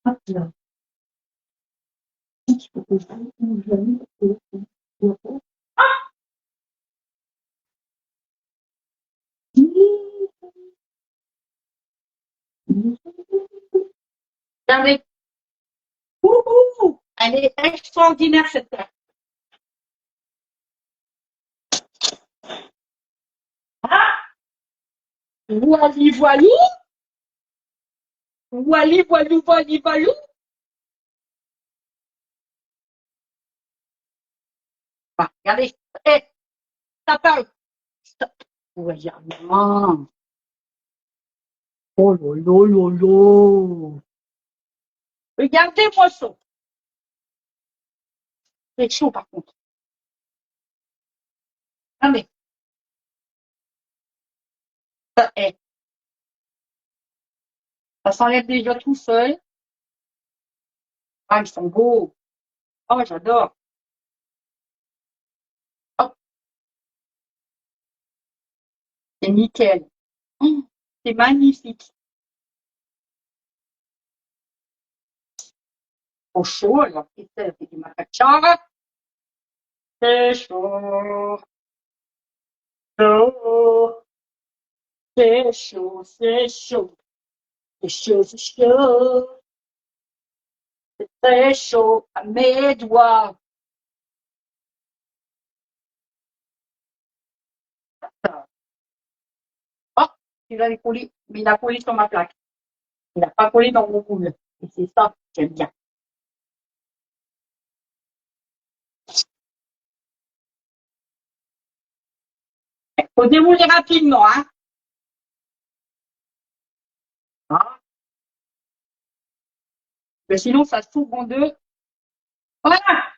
Hop là. Regardez. Elle est extraordinaire, cette pince. Ah, voili, voilou. Voili, voilou, voili, voilou. Ah, regardez. Eh, ça parle. Regarde. Oh lolo, lolo. Regardez-moi ça. C'est chaud, par contre. Ah, mais, ça, ça s'enlève déjà tout seul. Ah, ils sont beaux. Oh, j'adore. Hop, c'est nickel. Oh, c'est magnifique. Au chaud, alors, c'est du macachara. C'est chaud. Chaud. C'est chaud, c'est chaud. C'est chaud, c'est chaud. C'est très chaud à mes doigts. Il avait collé, mais il a collé sur ma plaque. Il n'a pas collé dans mon moule. Et c'est ça que j'aime bien. Il faut démouler rapidement, hein. Ah. Mais sinon, ça s'ouvre en deux. Voilà.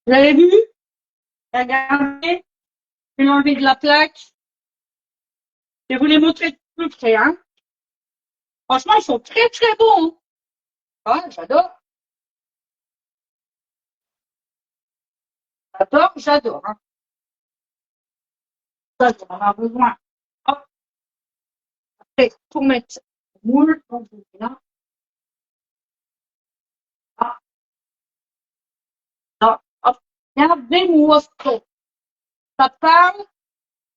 Vous avez vu? Regardez. Je vais l'enlever de la plaque. Je vais vous les montrer de plus près, hein. Franchement, ils sont très, très bons. Hein. Ah, j'adore. J'adore, j'adore. Hein. Ça, j'en avoir besoin. Hop. Après, pour mettre le moule, donc, là. Ah, là, hop. Regardez-moi ça. Ça parle.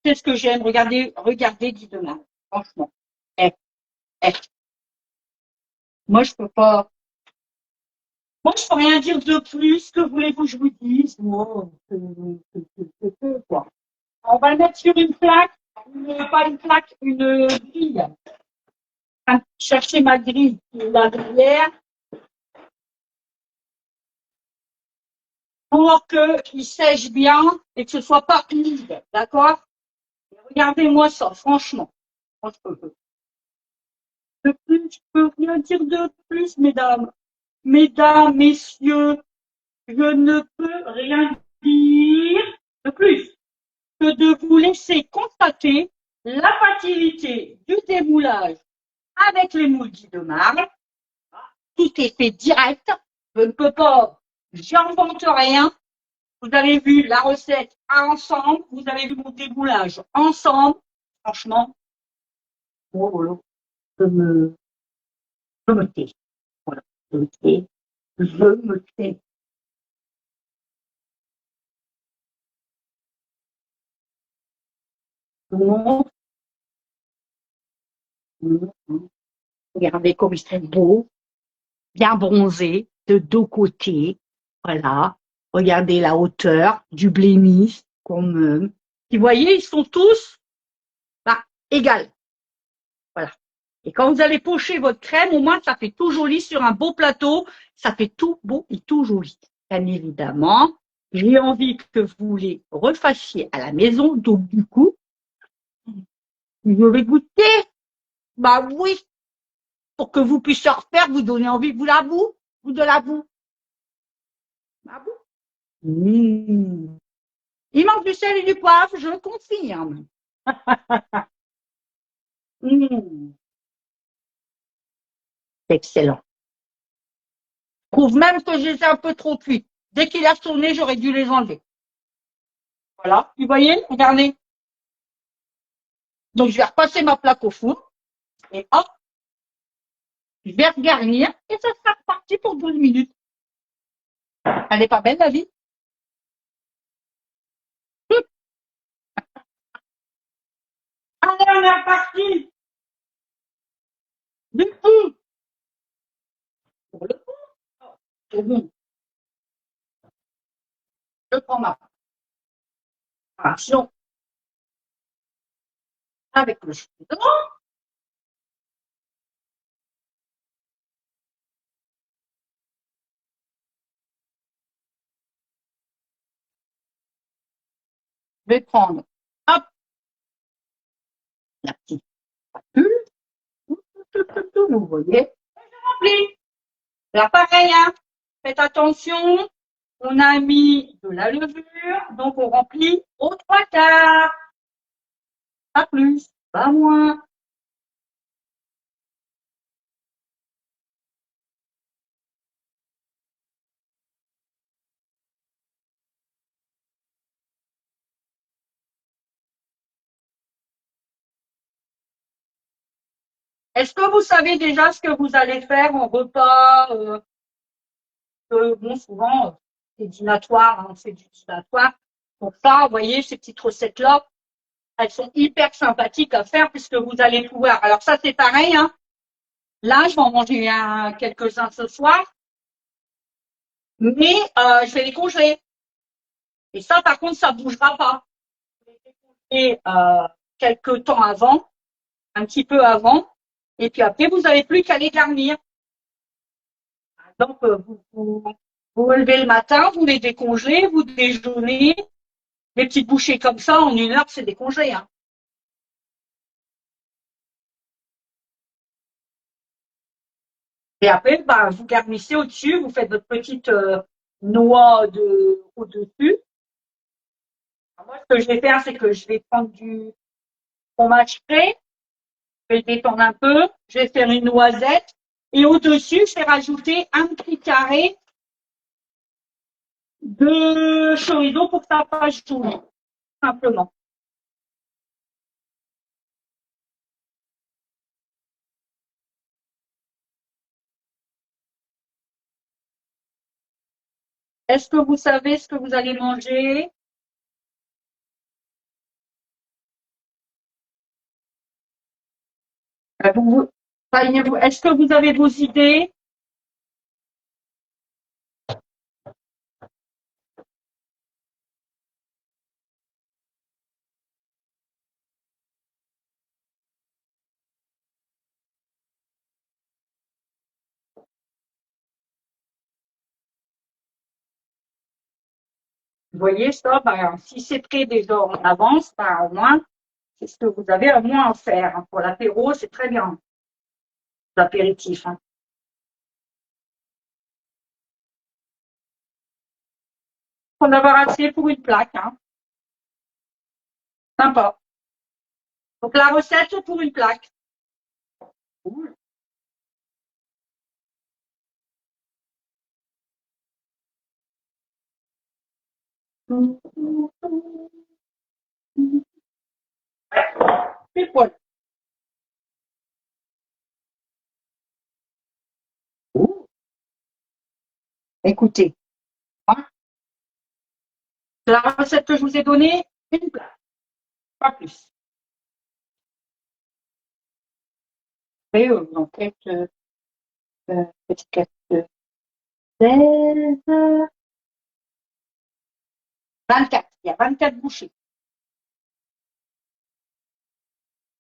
C'est ce que j'aime. Regardez, regardez, Guy demain. Franchement. Eh, eh. Moi, je peux pas. Moi, je peux rien dire de plus. Que voulez-vous que je vous dise? Moi, quoi. On va le mettre sur une plaque. Pas une plaque, une grille. Chercher ma grille, la grillère, pour qu'il sèche bien et que ce soit pas humide. D'accord? Regardez-moi ça, franchement. De plus, je peux rien dire de plus, mesdames. Mesdames, messieurs, je ne peux rien dire de plus que de vous laisser constater la facilité du démoulage avec les moules de marbre. Tout est fait direct. Je ne peux pas, j'invente rien. Vous avez vu la recette ensemble. Vous avez vu mon démoulage ensemble. Franchement, oh, je me tais. Voilà, je me tais. Je me tais. Non, non, non. Regardez comme ils sont beaux, bien bronzés, de deux côtés. Voilà. Regardez la hauteur du blémis, comme vous voyez, ils sont tous bah, égales. Voilà. Et quand vous allez pocher votre crème, au moins, ça fait tout joli sur un beau plateau. Ça fait tout beau et tout joli. Bien évidemment, j'ai envie que vous les refassiez à la maison. Donc, du coup, je vais goûter. Bah oui, pour que vous puissiez refaire, vous donner envie de vous la boue ou de la boue. La boue. Mmh. Il manque du sel et du poivre, je confirme. Mmh. Excellent. Je trouve même que j'ai un peu trop cuit. Dès qu'il a tourné, j'aurais dû les enlever. Voilà. Vous voyez, regardez. Donc, je vais repasser ma plaque au four. Et hop, je vais regarnir. Et ça sera reparti pour 12 minutes. Elle n'est pas belle, la vie? Allez, on est reparti. Du coup, pour le coup, c'est bon. Je prends ma préparation avec le chaudron. Je vais prendre, hop, la petite spatule. Vous voyez, rempli. Alors, pareil, hein, faites attention. On a mis de la levure, donc on remplit aux 3/4. Pas plus, pas moins. Est-ce que vous savez déjà ce que vous allez faire en repas bon, souvent, c'est dînatoire, hein, c'est du dînatoire. Donc ça, vous voyez, ces petites recettes-là, elles sont hyper sympathiques à faire puisque vous allez pouvoir. Alors ça, c'est pareil. Hein. Là, je vais en manger quelques-uns ce soir, mais je vais les congeler. Et ça, par contre, ça ne bougera pas. et quelques temps avant, un petit peu avant, et puis après, vous n'avez plus qu'à les garnir. Donc, vous levez le matin, vous les décongelez, vous déjeunez, des petites bouchées comme ça, en 1 heure, c'est décongelé. Hein. Et après, bah, vous garnissez au-dessus, vous faites votre petite noix au-dessus. Moi, ce que je vais faire, c'est que je vais prendre du fromage frais, je vais le détendre un peu, je vais faire une noisette, et au-dessus, je vais rajouter un petit carré de chorizo pour que ça fasse jaune, simplement. Est-ce que vous savez ce que vous allez manger? Est-ce que vous avez vos idées? Vous voyez ça, ben, si c'est prêt déjà en avance, ben, au moins, c'est ce que vous avez au moins à faire. Pour l'apéro, c'est très bien, l'apéritif. Hein. Faut en avoir assez pour une plaque. Hein. Sympa. Donc la recette pour une plaque. Cool. Pile poil. Écoutez, hein, la recette que je vous ai donnée, une plaque, pas plus. Et vous en faites peut-être 16, 24. Il y a 24 bouchées.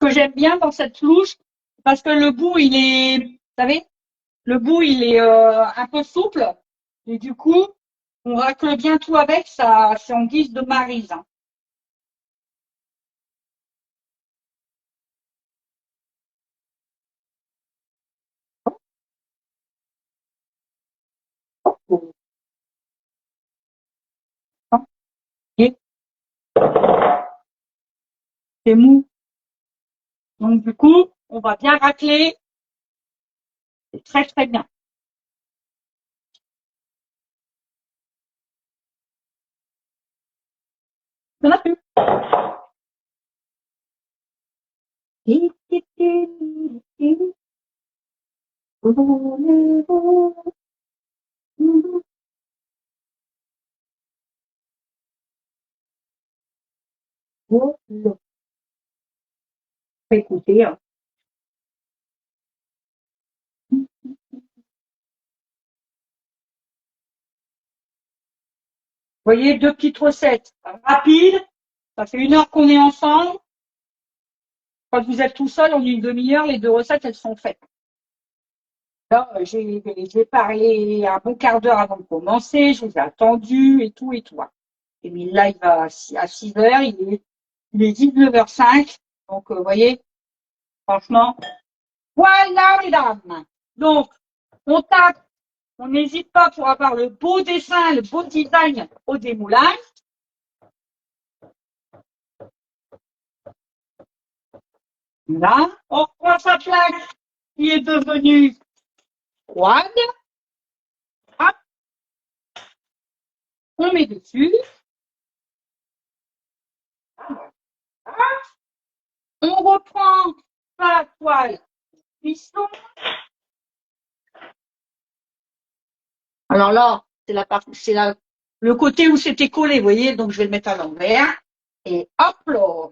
Ce que j'aime bien dans cette louche, parce que le bout, il est, vous savez, le bout, il est un peu souple. Et du coup, on racle bien tout avec, ça, c'est en guise de maryse. Hein. Et c'est mou. Donc, du coup, on va bien racler. C'est très, très bien. Il n'y en a plus. Écoutez, hein. Vous voyez, 2 petites recettes rapides. Ça fait 1 heure qu'on est ensemble. Quand vous êtes tout seul, en 1/2 heure, les 2 recettes, elles sont faites. Là, j'ai parlé un bon quart d'heure avant de commencer. Je vous ai attendu et tout et tout. Hein. J'ai mis le live à 6 heures. Il est 19h05. Donc, vous voyez, franchement, voilà, mesdames. Donc, on tape. On n'hésite pas pour avoir le beau dessin, le beau design au démoulage. Là, on prend sa plaque qui est devenue froide. Hop, on met dessus. On reprend sa toile piston. Alors là, c'est la partie, le côté où c'était collé, vous voyez, donc je vais le mettre à l'envers. Et hop là.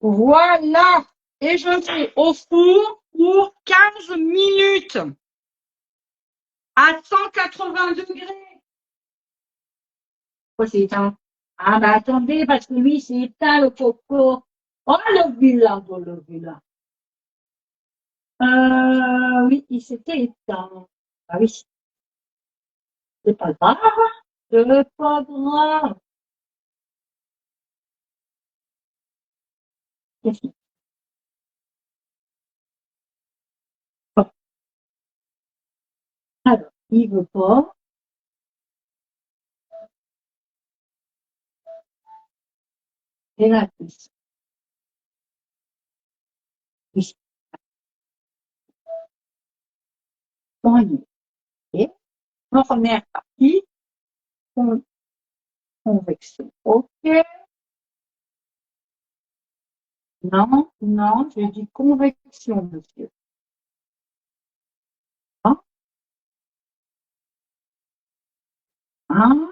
Voilà. Et je fais au four pour 15 minutes à 180 degrés. Quoi, c'est éteint? Ah, bah attendez, parce que lui, c'est éteint le coco. Oh, le villa. Oui, il s'était éteint. Ah oui, c'est pas grave. C'est pas grave. Alors, il veut pas. Et la puce. Oui, bon, il est. Première partie, convection. OK. Non, non, j'ai dit convection, monsieur. Ah, ah,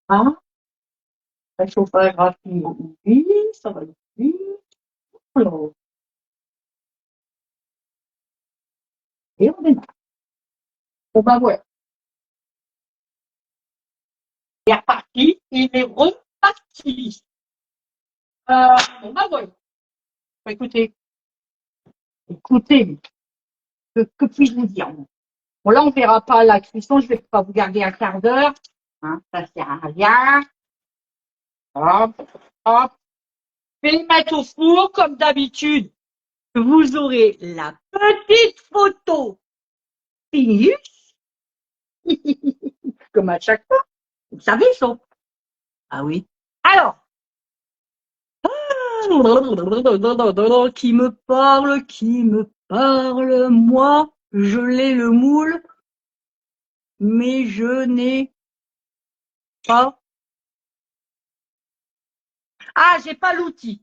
ah. Le chauffage rapide, oui, ça va vite. Alors, et on démarre. Bon, ben voilà. Il est reparti, il est reparti. Bon, ben voilà. Écoutez, écoutez, que puis-je vous dire? Bon, là, on ne verra pas la cuisson, je ne vais pas vous garder un quart d'heure. Hein, ça ne sert à rien. Hop, hop. Je vais le mettre au four, comme d'habitude. Vous aurez la petite photo finie, comme à chaque fois. Vous savez ça? Ah oui. Alors, qui me parle, moi, je l'ai le moule, mais je n'ai pas. Ah, j'ai pas l'outil.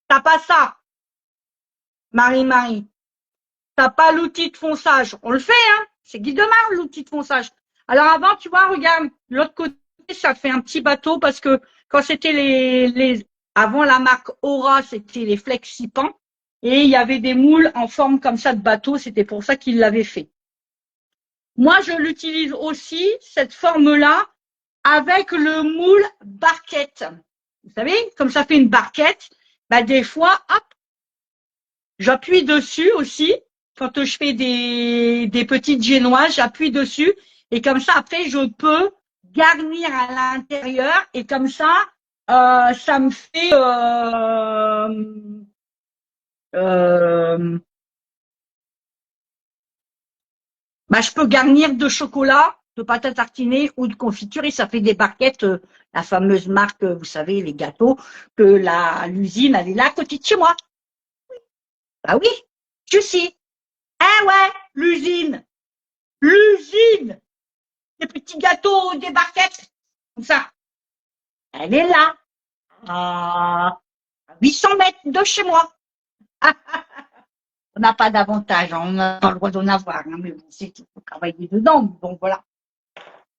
T'as pas ça, Marie-Marie. T'as pas l'outil de fonçage. On le fait, hein. C'est Guy Demar, l'outil de fonçage. Alors avant, tu vois, regarde, l'autre côté, ça fait un petit bateau parce que quand c'était avant la marque Aura, c'était les Flexipans et il y avait des moules en forme comme ça de bateau. C'était pour ça qu'ils l'avaient fait. Moi, je l'utilise aussi, cette forme-là, avec le moule barquette. Vous savez, comme ça fait une barquette, bah, des fois, hop, j'appuie dessus aussi. Quand je fais des petites génoises, j'appuie dessus. Et comme ça, après, je peux garnir à l'intérieur. Et comme ça, ça me fait euh, bah, je peux garnir de chocolat, de pâte à tartiner ou de confiture et ça fait des barquettes, la fameuse marque, vous savez, les gâteaux, que l'usine, elle est là à côté de chez moi. Bah oui, je sais. Ah ouais, l'usine, des petits gâteaux, des barquettes, comme ça. Elle est là, à 800 mètres de chez moi. Ah, on n'a pas d'avantage, hein, on n'a pas le droit d'en avoir, hein, mais bon, c'est tout, faut travailler dedans, bon voilà.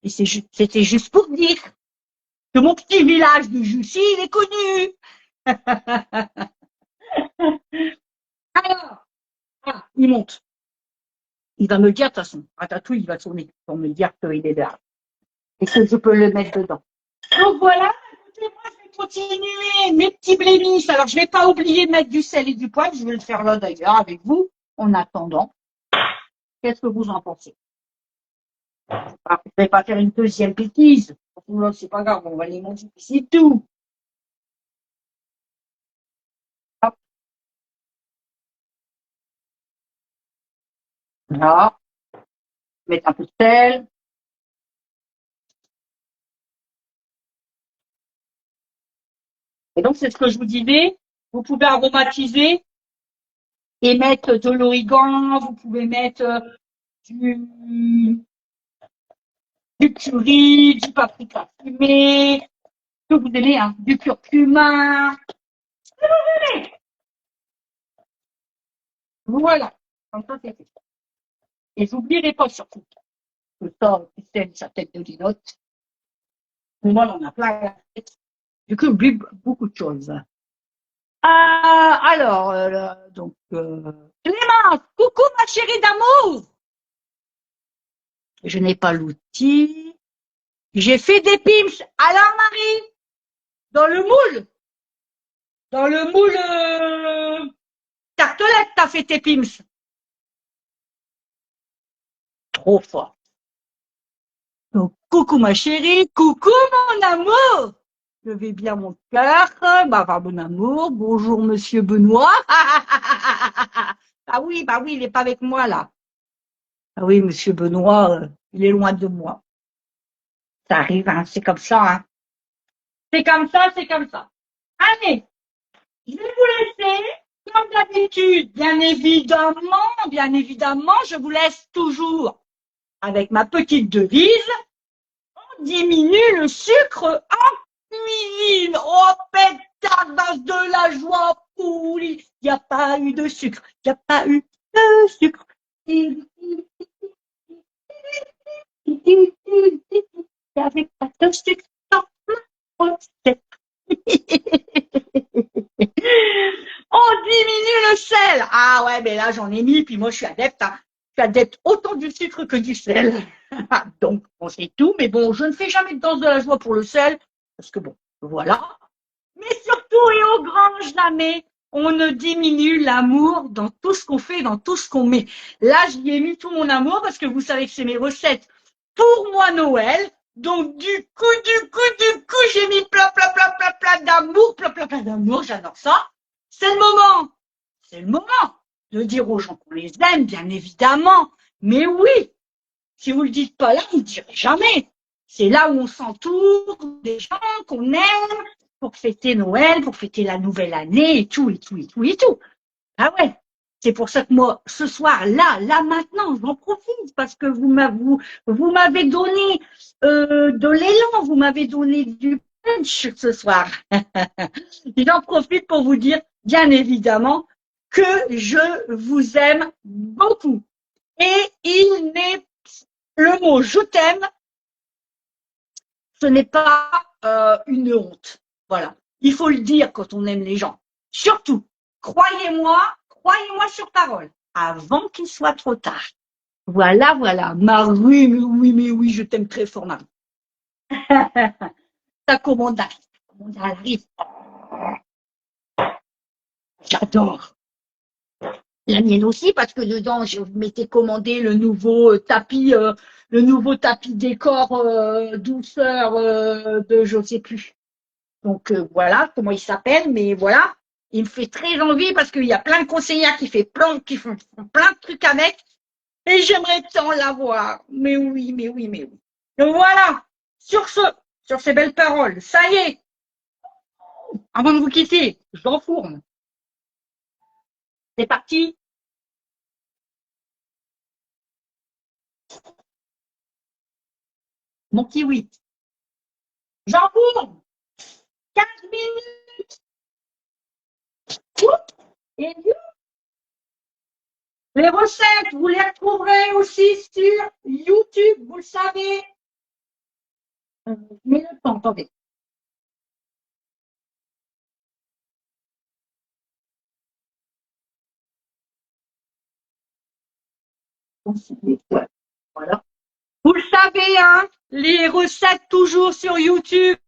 Et c'était juste pour dire que mon petit village de Jussy, il est connu. Alors, ah, il monte. Il va me dire, de toute façon, Ratatouille, il va tourner pour me dire qu'il est là. Et que je peux le mettre dedans. Donc voilà, écoutez, moi, je vais continuer mes petits blémis. Alors, je ne vais pas oublier de mettre du sel et du poivre. Je vais le faire là, d'ailleurs, avec vous, en attendant. Qu'est-ce que vous en pensez? Ah, je ne vais pas faire une deuxième bêtise. C'est pas grave, on va les manger, c'est tout. Hop, là, mettre un peu de sel. Et donc, c'est ce que je vous disais. Vous pouvez aromatiser et mettre de l'origan. Vous pouvez mettre du, du curry, du paprika fumé, que vous aimez, hein, du curcuma. Voilà. Comme ça, c'est fait. Et j'oublierai pas surtout que ça, c'est sa tête de linotte. Moi, on en a plein la tête. Du coup, j'oublie beaucoup de choses. Alors, Clémence, coucou ma chérie d'amour. Je n'ai pas l'outil. J'ai fait des pims. Alors, Marie, dans le moule, dans le moule tartelette, t'as fait tes pims. Trop fort. Donc, coucou ma chérie, coucou mon amour. Je vais bien mon cœur, mon amour. Bonjour monsieur Benoît. Bah oui, il n'est pas avec moi là. Ah oui, monsieur Benoît, il est loin de moi. Ça arrive, hein, c'est comme ça, hein. C'est comme ça, c'est comme ça. Allez, je vais vous laisser, comme d'habitude, bien évidemment, je vous laisse toujours avec ma petite devise. On diminue le sucre en cuisine. Oh, pétard, base de la joie pourrie. Il n'y a pas eu de sucre. Il n'y a pas eu de sucre. Avec pas de sucre dans ma recette. On diminue le sel. Ah ouais, mais là j'en ai mis, puis moi je suis adepte. Hein. Je suis adepte autant du sucre que du sel. Donc on sait tout, mais bon, je ne fais jamais de danse de la joie pour le sel, parce que bon, voilà. Mais surtout et au grand jamais, on ne diminue l'amour dans tout ce qu'on fait, dans tout ce qu'on met. Là, j'y ai mis tout mon amour parce que vous savez que c'est mes recettes pour moi Noël. Donc du coup, j'ai mis plein d'amour, j'adore ça. C'est le moment, c'est le moment de dire aux gens qu'on les aime, bien évidemment. Mais oui, si vous le dites pas là, vous ne le direz jamais. C'est là où on s'entoure des gens qu'on aime pour fêter Noël, pour fêter la nouvelle année et tout. Ah ouais. C'est pour ça que moi, ce soir, là, maintenant, j'en profite parce que vous m'avez donné de l'élan, vous m'avez donné du punch ce soir. J'en profite pour vous dire, bien évidemment, que je vous aime beaucoup. Et il n'est le mot je t'aime, ce n'est pas une honte. Voilà. Il faut le dire quand on aime les gens. Surtout, croyez-moi sur parole, avant qu'il soit trop tard. Voilà. Marie, mais oui, je t'aime très fort, Marie. Ta commande arrive. J'adore. La mienne aussi, parce que dedans, je m'étais commandé le nouveau tapis décor douceur de je ne sais plus. Donc voilà comment il s'appelle, mais voilà, il me fait très envie parce qu'il y a plein de conseillères qui font plein de trucs avec, et j'aimerais tant l'avoir. Mais oui. Donc voilà, sur ces belles paroles, ça y est, avant de vous quitter, je l'enfourne. C'est parti. Mon kiwi. J'enfourne. 15 minutes. Et les recettes, vous les retrouverez aussi sur YouTube, vous le savez. Mais le temps, attendez. Voilà. Vous le savez, hein, les recettes toujours sur YouTube,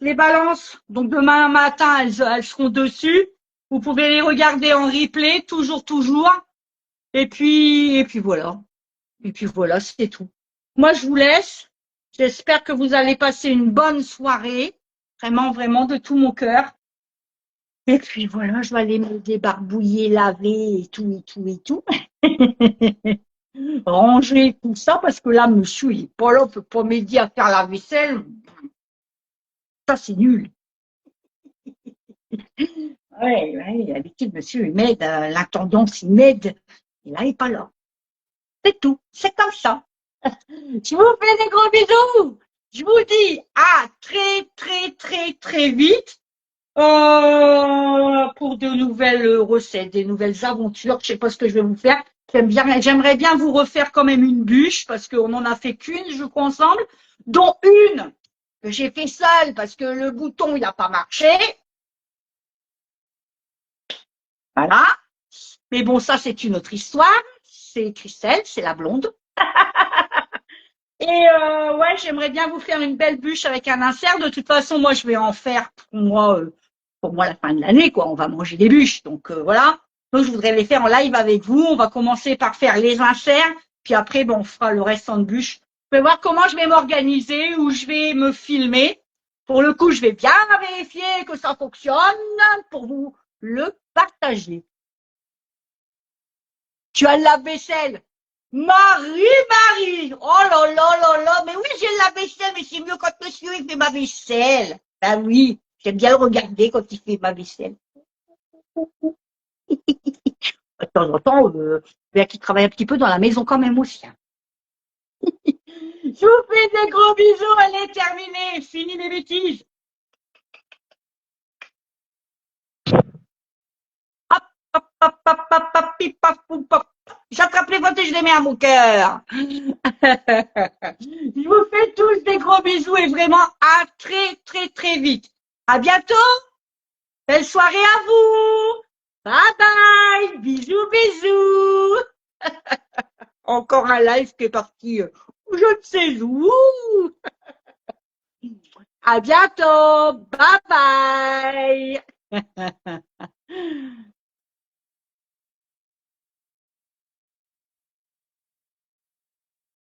les balances. Donc demain matin, elles seront dessus. Vous pouvez les regarder en replay, toujours. Et puis voilà. Et puis voilà, c'est tout. Moi, je vous laisse. J'espère que vous allez passer une bonne soirée. Vraiment, de tout mon cœur. Et puis voilà, je vais aller me débarbouiller, laver et tout. Ranger tout ça parce que là, monsieur, il n'est pas là, on peut pas m'aider à faire la vaisselle. Ça, c'est nul. Ouais, d'habitude, monsieur, il m'aide, l'intendance, il m'aide. Et là, il n'est pas là. C'est tout. C'est comme ça. Je vous fais des gros bisous. Je vous dis à très vite pour de nouvelles recettes, des nouvelles aventures. Je sais pas ce que je vais vous faire. J'aimerais bien vous refaire quand même une bûche parce qu'on n'en a fait qu'une, je crois, ensemble, dont une que j'ai fait seule parce que le bouton, il n'a pas marché. Voilà. Mais bon, ça, c'est une autre histoire. C'est Christelle, c'est la blonde. Ouais, j'aimerais bien vous faire une belle bûche avec un insert. De toute façon, moi, je vais en faire pour moi la fin de l'année, quoi. On va manger des bûches, donc voilà. Donc, je voudrais les faire en live avec vous. On va commencer par faire les inserts, puis après, bon, on fera le restant de bûches. Je vais voir comment je vais m'organiser, où je vais me filmer. Pour le coup, je vais bien vérifier que ça fonctionne pour vous le partager. Tu as le lave-vaisselle. Marie! Oh là là là là! Mais oui, j'ai le lave-vaisselle, mais c'est mieux quand monsieur il fait ma vaisselle. Ben oui, j'aime bien le regarder quand il fait ma vaisselle. De temps en temps, bien qu'il travaille un petit peu dans la maison quand même aussi. Hein. Je vous fais des gros bisous, elle est terminée. Fini les bêtises. Hop, hop, hop, hop, hop, hop, pip, paf, poum, pop. J'attrape les votes et je les mets à mon cœur. Je vous fais tous des gros bisous et vraiment à très très très vite. À bientôt. Belle soirée à vous. Bye bye. Bisous bisous. Encore un live qui est parti je ne sais où. À bientôt. Bye bye.